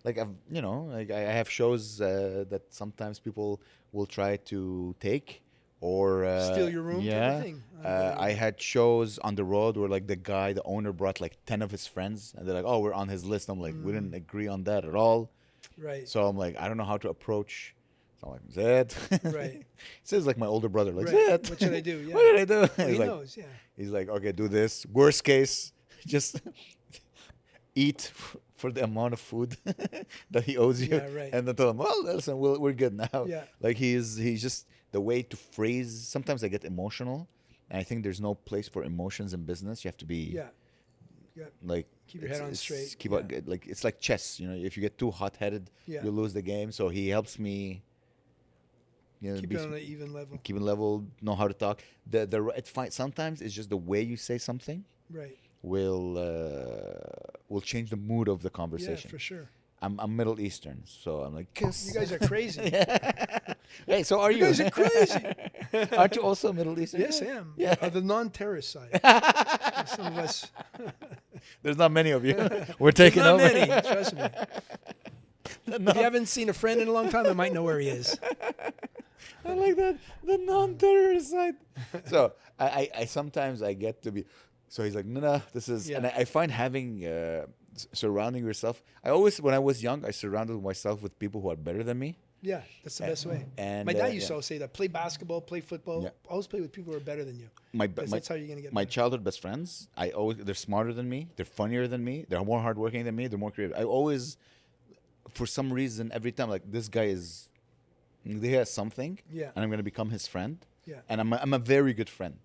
Like like I have shows that sometimes people will try to take or Steal your room type of Yeah, thing? I had shows on the road where like the owner brought like 10 of his friends, and they're like, "Oh, we're on his list." I'm like, "We didn't agree on that at all." Right. So I'm like, I don't know how to approach. So I'm like, Zed. Right. Says like my older brother, like, Right. Zed. What should I do? Yeah. What did I do? Well, he He's like, knows. Yeah. He's like, okay, do this. Worst case, just eat for the amount of food that he owes you, Yeah, right. and then tell him, well, listen, we're good now. Yeah. Like he's just the way to phrase. Sometimes I get emotional, and I think there's no place for emotions in business. You have to be Yeah. Yeah. like Keep your head on straight. Keep Yeah. like it's like chess. If you get too hot-headed, Yeah. you lose the game. So he helps me. Keep it on an even level. Keep it level. Know how to talk. It's fine. Sometimes it's just the way you say something Right. will change the mood of the Yeah, conversation. for sure. I'm Middle Eastern, so I'm like, kiss. You guys are crazy. Hey, so are you? You guys are crazy. Aren't you also Middle Eastern? Yes, I am. Yeah. The non-terrorist side. Some of us. There's not many of you. We're taking Not over. many. Trust me. If you haven't seen a friend in a long time, I might know where he is. I like that. The non-terrorist side. So I sometimes I get to be. So he's like, no, this is. Yeah. And I find having surrounding yourself. When I was young, I surrounded myself with people who are better than me. Yeah, that's the best way. And My dad used yeah. to always say that: play basketball, play football. Yeah. Always play with people who are better than you. Because That's how you're gonna get. my better. childhood best friends. They're smarter than me. They're funnier than me. They're more hardworking than me. They're more creative. I always, for some reason, every time like this guy he has something. Yeah. And I'm gonna become his friend. Yeah. And I'm a very good friend.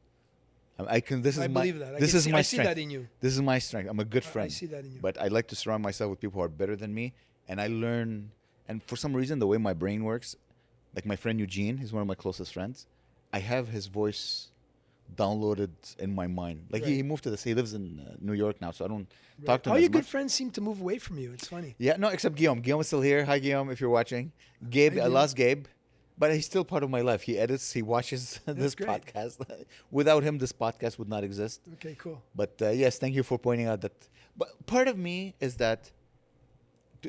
I can. This is I my. believe that. This is my I see strength. that in you. This is my strength. I'm a good friend. I see that in you. But I like to surround myself with people who are better than me, and I learn. And for some reason, the way my brain works, like my friend Eugene, he's one of my closest friends. I have his voice downloaded in my mind. Like Right. he moved to he lives in New York now, so I don't talk to him All as your good much. friends seem to move away from you. It's funny. Yeah, no, except Guillaume. Guillaume is still here. Hi, Guillaume, if you're watching. Gabe, Hi, I Guillaume. lost Gabe, but he's still part of my life. He edits, he watches this great. podcast. Without him, this podcast would not exist. Okay, cool. But yes, thank you for pointing out that. But part of me is that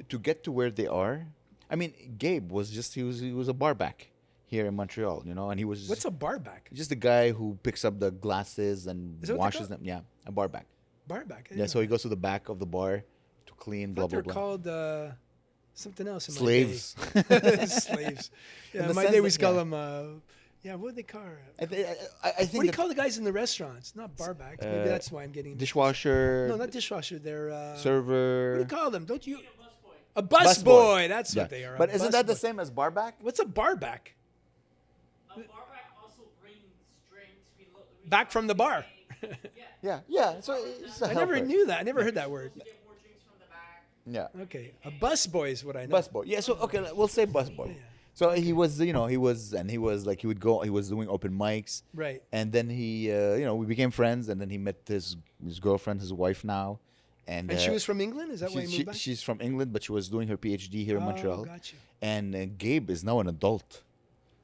to get to where they are. I mean, Gabe was he was a barback here in Montreal, and he was What's a barback? just a guy who picks up the glasses and Is that what they washes call them. Yeah, a barback. Barback. Yeah, so he goes to the back of the bar to clean. I Blah thought blah they're blah. called something else. In Slaves. My day. Slaves. Yeah, the in my sense day we that- call yeah. them. What do they call? I think What do you that call the guys in the restaurants? Not barbacks. Maybe that's why I'm getting. dishwasher, No, not dishwasher. They're. What server. do you call them? Don't you? A Busboy. busboy. That's Yeah. what they are. But a isn't that the busboy. same as barback? What's a barback? A barback also brings drinks. We Back from the bar. Yeah. So it's a I never helper. knew that. I never heard that word. get more drinks from the back. Yeah. Okay, a busboy is what I know. Busboy. Yeah, so okay, we'll say busboy. Yeah. So he was like he was doing open mics, Right. and then we became friends, and then he met his girlfriend, his wife now, and And she was from England. Is that why you moved back? she's from England, but she was doing her PhD here in Montreal. Got you. And Gabe is now an adult.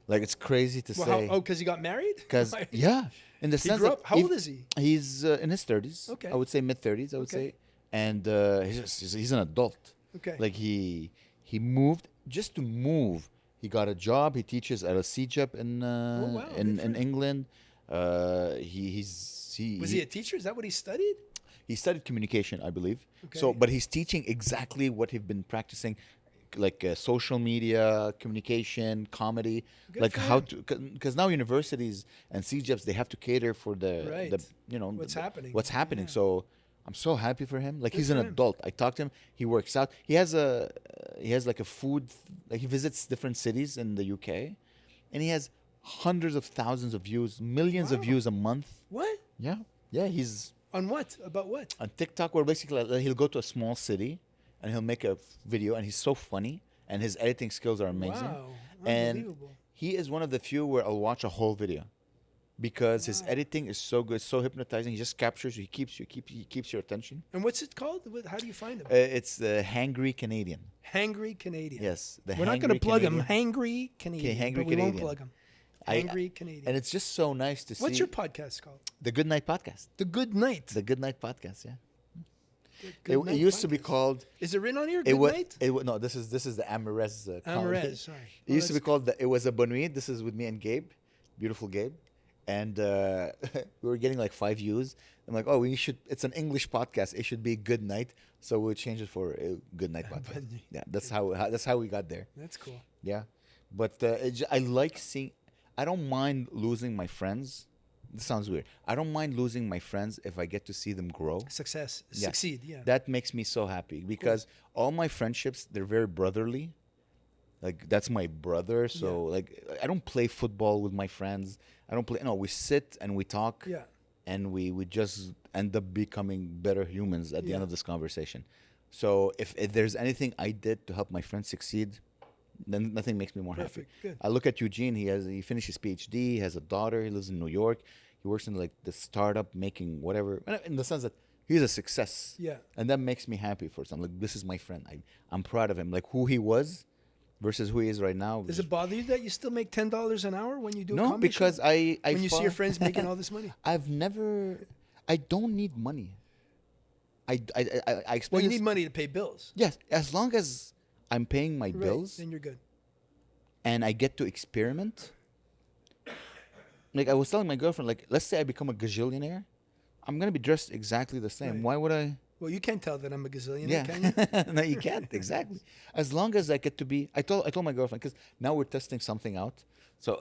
Like it's crazy to Well, say, because he got married. because yeah, in the He sense grew that up. How old is he? He's in his 30s. Okay. I would say mid 30s. I would Okay. say, and he's an adult. Okay. Like he moved just to move. He got a job. He teaches at a CJEP in wow, good for in him. England. Was he a teacher? Is that what he studied? He studied communication, I believe. So, Okay. but he's teaching exactly what he's been practicing, like social media, communication, comedy, Good like for how him. to, because now universities and CJEPs they have to cater for the Right. What's happening. What's happening. Yeah. So I'm so happy for him. Like Good he's an for him. adult. I talked to him. He works out. He has like a food, like he visits different cities in the UK, and he has hundreds of thousands of views, millions of Wow. views a month. What? Yeah, yeah. He's On what? About what? on TikTok, where basically he'll go to a small city and he'll make a video, and he's so funny, and his editing skills are amazing. Wow. And Unbelievable. he is one of the few where I'll watch a whole video because his Wow. editing is so good, so hypnotizing. He just captures you, he keeps your attention. And what's it called? How do you find him? It's the Hangry Canadian. Hangry Canadian. Yes, the We're not going to Hangry plug Canadian. him. Hangry Canadian. Hangry but we won't Canadian. plug him. I- Hangry Canadian. And it's just so nice to see. What's your podcast called? The Good Night Podcast. The Good Night. The Good Night Podcast. Yeah. Good It Night used to be podcast. called. Is it written on here? It Good was. Night? No, this is the Amerez. Amerez, sorry. It used to be called It Was a Bonne Nuit. This is with me and Gabe, beautiful Gabe, and we were getting like 5 views. I'm like, oh, we should. It's an English podcast. It should be Good Night. So we changed it for Good Night Podcast. Bonne Nuit. Yeah, that's how we got there. That's cool. Yeah, but I like seeing. I don't mind losing my friends. This sounds weird. I don't mind losing my friends if I get to see them grow. Success. Yeah. Succeed, yeah. That makes me so happy because all my friendships, they're very brotherly. Like that's my brother. So like I don't play football with my friends. I don't play. No, we sit and we talk. Yeah. And we just end up becoming better humans at the end Yeah. of this conversation. So if there's anything I did to help my friends succeed, then nothing makes me more Perfect. happy. Good. I look at Eugene. He finished his PhD. He has a daughter. He lives in New York. He works in like the startup making whatever. In the sense that he's a success. Yeah. And that makes me happy for some. Like this is my friend. I'm proud of him. Like who he was versus who he is right now. Does it bother you that you still make $10 an hour when you do a No, comedy because show? I When you see your fought- friends making all this money? I don't need money. I explain Well, you this- need money to pay bills. Yes, as long as I'm paying my Right, bills then you're good. and I get to experiment. Like I was telling my girlfriend, like let's say I become a gazillionaire, I'm gonna be dressed exactly the same. Right. Why would I? Well, you can't tell that I'm a gazillionaire, Yeah, can you? no, you can't exactly. As long as I get to be, I told my girlfriend because now we're testing something out. So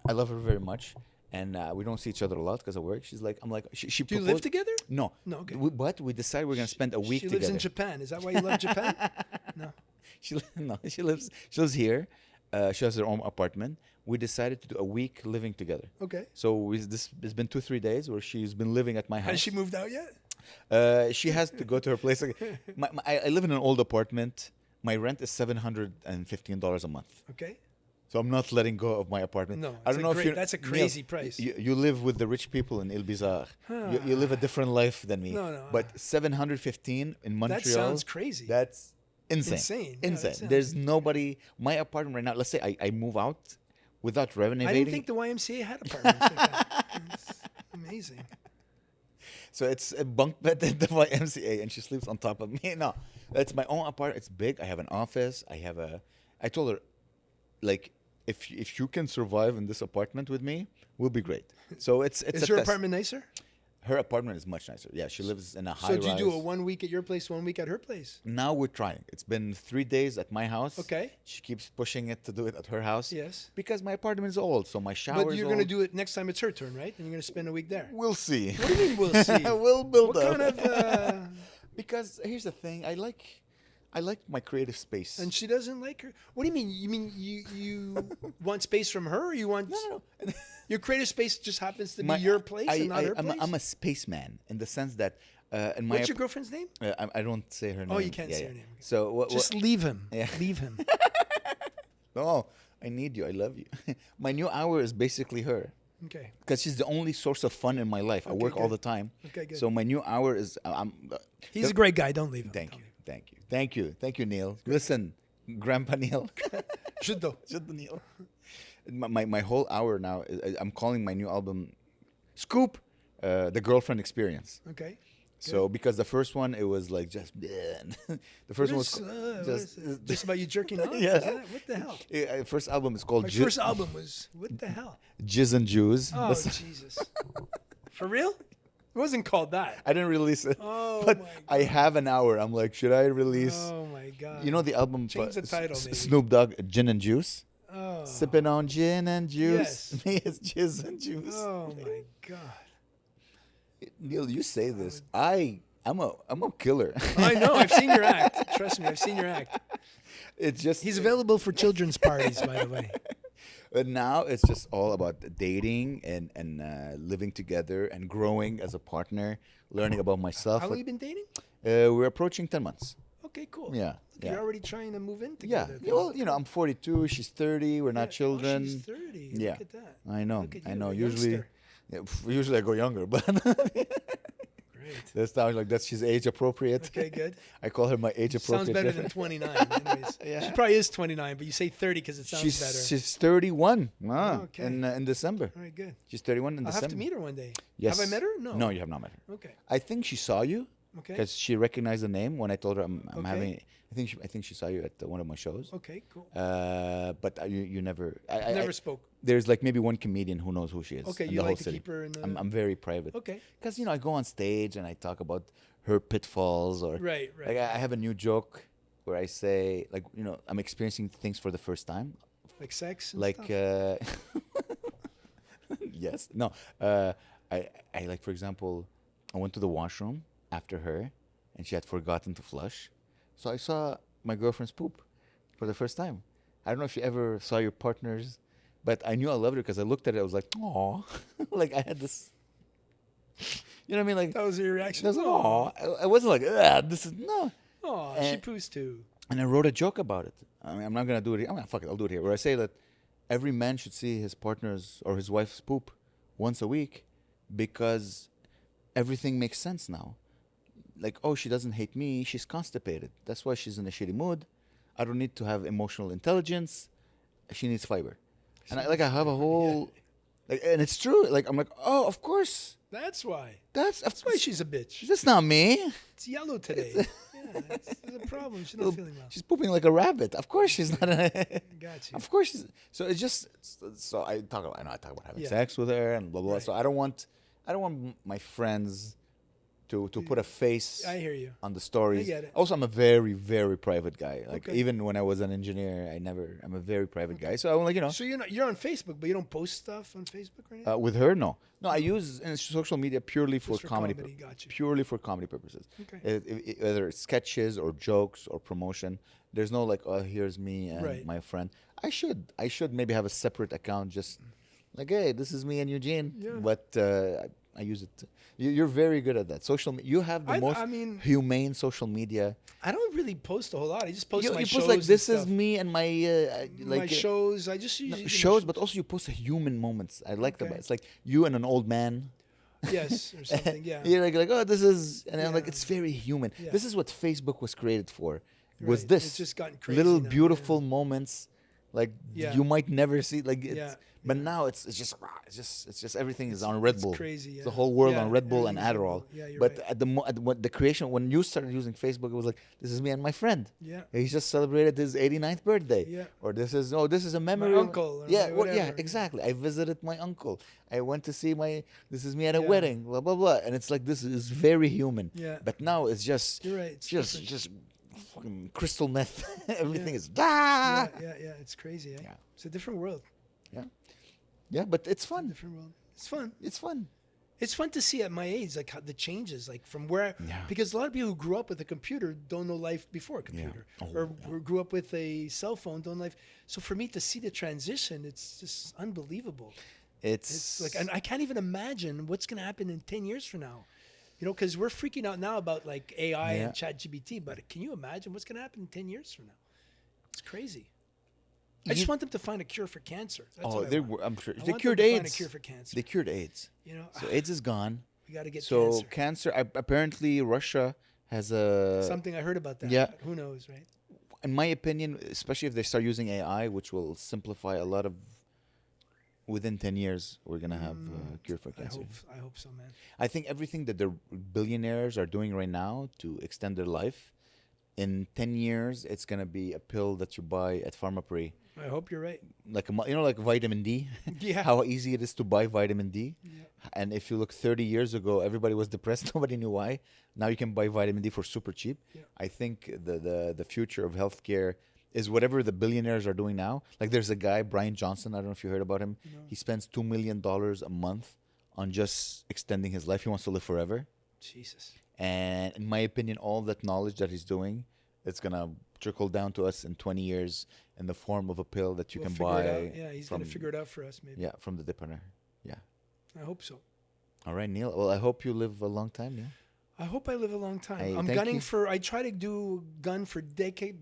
I love her very much, and we don't see each other a lot because of work. She's like, I'm like, she Do you live proposed- together? No, No, okay. But we decided we're gonna spend a week She together. lives in Japan. Is that why you love Japan? No. She lives here. She has her own apartment. We decided to do a week living together. Okay. So it's been 2-3 days where she's been living at my house. Has she moved out yet? She has to go to her place. I live in an old apartment. My rent is $715 a month. Okay. So I'm not letting go of my apartment. No, I it's don't a know if great- you're that's a Neil, crazy price. You live with the rich people in Il Bizarre. You live a different life than me. No, no, But 715 in Montreal. That sounds crazy. That's insane. Insane. Yeah, Insane. that sounds There's nobody. My apartment right now. Let's say I move out without renovating. I didn't think the YMCA had apartments like that. It's amazing. So it's a bunk bed at the YMCA, and she sleeps on top of me. No, it's my own apartment. It's big. I have an office. I told her, like, if you can survive in this apartment with me, we'll be great. So it's Is a your test. apartment nicer? Her apartment is much nicer. Yeah, she lives in a high So do you do rise. a 1 week at your place, 1 week at her place? Now we're trying. It's been 3 days at my house. Okay. She keeps pushing it to do it at her house. Yes. Because my apartment is old, so my shower. But you're going to do it next time it's her turn, right? And you're going to spend a week there. We'll see. What do you mean we'll see? We'll build What up. kind of... Because here's the thing, I like my creative space. and she doesn't like her? What do you mean? You mean you want space from her, or you want... no. Your creative space just happens to be your place and not her place? I'm a spaceman in the sense that in my What's your girlfriend's name? I don't say her name. Oh, you can't say her name. Okay. So what? Just leave him. Yeah. Leave him. No, I need you. I love you. My new hour is basically her. Okay. Because she's the only source of fun in my life. I Okay, work all good. the time. Okay, good. So my new hour is He's a great guy. Don't leave him. Thank Don't you. Thank you, Neil. Listen, Grandpa Neil. Should though. Should the Neil. My whole hour now, I'm calling my new album Scoop, The Girlfriend Experience. Okay. So because the first one, it was like just the first one was just about you jerking off. Yeah. Is that- what the hell? First album is called My first album was what the hell? Jizz and Jews. Oh Jesus! For real? It wasn't called that. I didn't release it, Oh but my I have an hour. I'm like, should I release? Oh my god! You know the album Change the title, maybe. Snoop Dogg, Gin and Juice. Oh. Sipping on gin and juice. Yes. Me, it's jizz and juice. Oh my god! Neil, you say this. I'm a killer. I know. I've seen your act. Trust me, I've seen your act. It's just He's available for children's parties, by the way. But now it's just all about dating and living together and growing as a partner, learning about myself. How long you been dating? We're approaching 10 months. Okay, cool. Yeah. You're already trying to move in Yeah. together. Well, I'm 42. She's 30. We're not children. Oh, she's 30. Yeah. Look at that. I know. Look at I you, know. a Usually I go younger, but Great. this time like she's age appropriate. Okay, good. I call her my age appropriate. Sounds better than 29. Anyways. Yeah. She probably is 29, but you say 30 because it sounds better. She's 31. Okay. In December. All right, good. She's 31 in I'll December. have to meet her one day. Yes. Have I met her? No. No, you have not met her. Okay. I think she saw you Okay. because she recognized the name when I told her I'm Okay. having. I think she saw you at one of my shows. Okay, cool. But you never. Never spoke. There's like maybe one comedian who knows who she is. Okay, in you the whole like to city. keep her in the. I'm very private. Okay. Because I go on stage and I talk about her pitfalls or. Right, right. Like I have a new joke where I say I'm experiencing things for the first time. Like sex and Like stuff? yes, no. I like, for example, I went to the washroom after her, and she had forgotten to flush, so I saw my girlfriend's poop for the first time. I don't know if you ever saw your partner's, but I knew I loved her because I looked at it. I was like, "Aw," like I had this. You know what I mean? Like That was your reaction? I was like, "Aw." I wasn't like, "This is no." Oh, she poos too. And I wrote a joke about it. I mean, I'm not gonna do it here. Fuck it, I'll do it here. Where I say that every man should see his partner's or his wife's poop once a week, because everything makes sense now. Like, oh, she doesn't hate me. She's constipated. That's why she's in a shitty mood. I don't need to have emotional intelligence. She needs fiber. And I have a whole, and it's true. Like I'm like, oh, of course. That's why. That's why she's a bitch. That's not me. It's yellow today. Yeah, there's a problem. She's not feeling well. She's pooping like a rabbit. Of course she's not. Got you. Of course she's. So it's just. So I talk about having sex with her and blah blah. Right. So I don't want my friends to put a face I hear you. on the stories. I get it. Also, I'm a very very private guy. Like Okay. even when I was an engineer, I'm a very private guy. So I'm like So you're on Facebook, but you don't post stuff on Facebook or anything? with her, no. I use social media purely for Just for comedy. comedy, got you. Purely for comedy purposes. Okay. Whether it's sketches or jokes or promotion, there's no like, oh, here's me and Right. my friend. I should maybe have a separate account, just like, hey, this is me and Eugene. Yeah. But I use it. You're very good at that. You have the most humane social media. I don't really post a whole lot. I just post my You shows. post like, this and is stuff. me and my My shows. I just usually do my shows, but also you post human moments. I like that. Okay. It's like you and an old man. Yes, or something. Yeah. You're like, oh, this is, and I'm like, Yeah. it's very human. Yeah. This is what Facebook was created for. Was Right. this It's just gotten crazy little now, beautiful moments, like Yeah. you might never see, like it's, Yeah. but now it's just everything is on Red it's Bull. crazy, It's yeah. the whole world Yeah, on Red Bull and everything's Red Adderall. Bull. Yeah, you're but right. when the creation, when you started using Facebook, it was like, this is me and my friend. Yeah. He just celebrated his 89th birthday. Yeah. Or this is a memory. My of- uncle or Yeah. my Well, yeah. whatever. Exactly. I visited my uncle. I went to see this is me at a Yeah. wedding. Blah blah blah. And it's like, this is very human. Yeah. But now it's just. You're right. It's Just different. fucking crystal meth. Everything Yeah. is Yeah. It's crazy. Eh? Yeah. It's a different world. Yeah, but it's fun. Different world. It's fun. It's fun. It's fun to see at my age, like how the changes, like from where, Yeah. because a lot of people who grew up with a computer don't know life before a computer, Oh, or who grew up with a cell phone don't know life. So for me to see the transition, it's just unbelievable. It's like, and I can't even imagine what's going to happen in 10 years from now. You know, because we're freaking out now about like AI Yeah. and ChatGPT, but can you imagine what's going to happen in 10 years from now? It's crazy. I just want them to find a cure for cancer. That's what I want. I'm sure I they want cured them to find a AIDS. cure for cancer. They cured AIDS. You know, So AIDS is gone. we got to get So cancer. apparently Russia has a. Something I heard about that. yeah. but who knows, right? In my opinion, especially if they start using AI, which will simplify a lot of within 10 years, we're going to have a cure for cancer. I hope so, man. I think everything that the billionaires are doing right now to extend their life, in 10 years, it's going to be a pill that you buy at Pharmaprix. I hope you're right. Like, like vitamin D. Yeah. How easy it is to buy vitamin D. Yeah. And if you look 30 years ago, everybody was depressed. Nobody knew why. Now you can buy vitamin D for super cheap. Yeah. I think the future of healthcare is whatever the billionaires are doing now. Like there's a guy, Brian Johnson. I don't know if you heard about him. No. He spends $2 million a month on just extending his life. He wants to live forever. Jesus. And in my opinion, all that knowledge that he's doing, it's going to trickle down to us in 20 years in the form of a pill that you We'll can figure buy. it out. Yeah, he's going to figure it out for us, maybe. Yeah, from the dipper. Yeah. I hope so. All right, Neil. Well, I hope you live a long time, Neil. I hope I live a long time. Hey, I'm thank gunning you. for. I try to do gun for decade.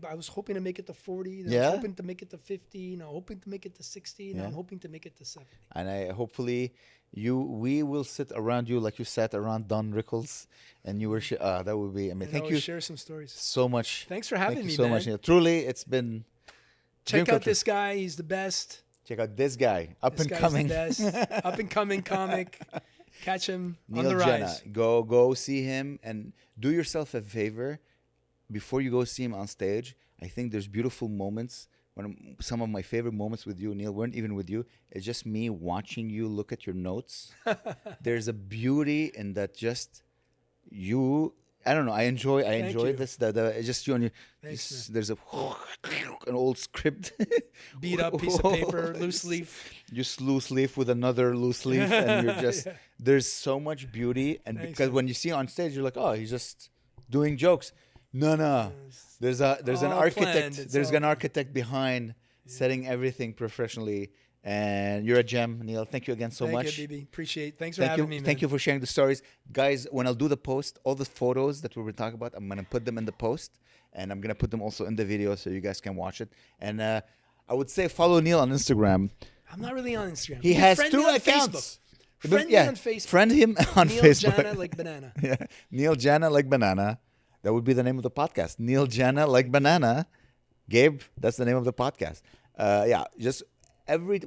I was hoping to make it to 40. Then I Yeah? was hoping to make it to 50. Now hoping to make it to 60. Now Yeah. I'm hoping to make it to 70. And I hopefully we will sit around you like you sat around Don Rickles, and you were. That would be. I mean, And thank I you will share some stories. so much. Thanks for having Thank me, you so man. much, Neil. Truly, it's been. Check dream out come this guy. He's the best. Check out this guy, up This and guy's coming. the best. Up and coming comic. Catch him on Neil the rise. Janna. Go see him and do yourself a favor before you go see him on stage. I think there's beautiful moments. Some of my favorite moments with you, Neil, weren't even with you. It's just me watching you look at your notes. There's a beauty in that. Just you. I don't know. I enjoy you. this. It's just you on your. Thanks, There's an old script. Beat up piece of paper, loose leaf. Just loose leaf with another loose leaf, and you're just. Yeah. There's so much beauty, and Thanks, because man. when you see on stage, you're like, oh, he's just doing jokes. No. There's an all architect. planned. It's There's all an architect behind setting everything professionally, and you're a gem, Neil. Thank you again so Thank much. you, BB. Appreciate. Thanks for Thank having you, me, man. thank you for sharing the stories, guys. When I'll do the post, all the photos that we were talking about, I'm gonna put them in the post, and I'm gonna put them also in the video so you guys can watch it. And I would say follow Neil on Instagram. I'm not really on Instagram. He You has friend 2 me on accounts. Facebook. Friend me on Facebook. Friend him on Neil Facebook. Janna like banana. Yeah, Neil Janna like banana. That would be the name of the podcast. Neil Janna like banana. Gabe, that's the name of the podcast. Just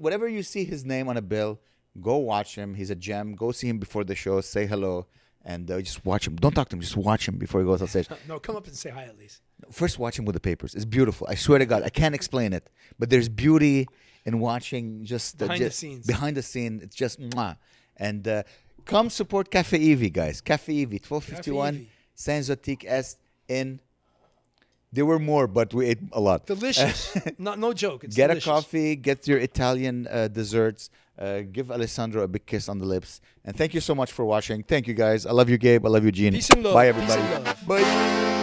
whatever you see his name on a bill, go watch him. He's a gem. Go see him before the show. Say hello, and just watch him. Don't talk to him. Just watch him before he goes on stage. No, come up and say hi at least. First, watch him with the papers. It's beautiful. I swear to God, I can't explain it, but there's beauty in watching just Behind the scenes. Behind the scene, it's just mwah. And come support Cafe Eevee, guys. Cafe Eevee, 1251 Cafe Eevee. Saint-Zotique Est in. There were more, but we ate a lot. Delicious. No joke. It's Get delicious. a coffee. Get your Italian desserts. Give Alessandro a big kiss on the lips. And thank you so much for watching. Thank you, guys. I love you, Gabe. I love you, Gene. Peace and love. Bye, Peace everybody. and love. Bye.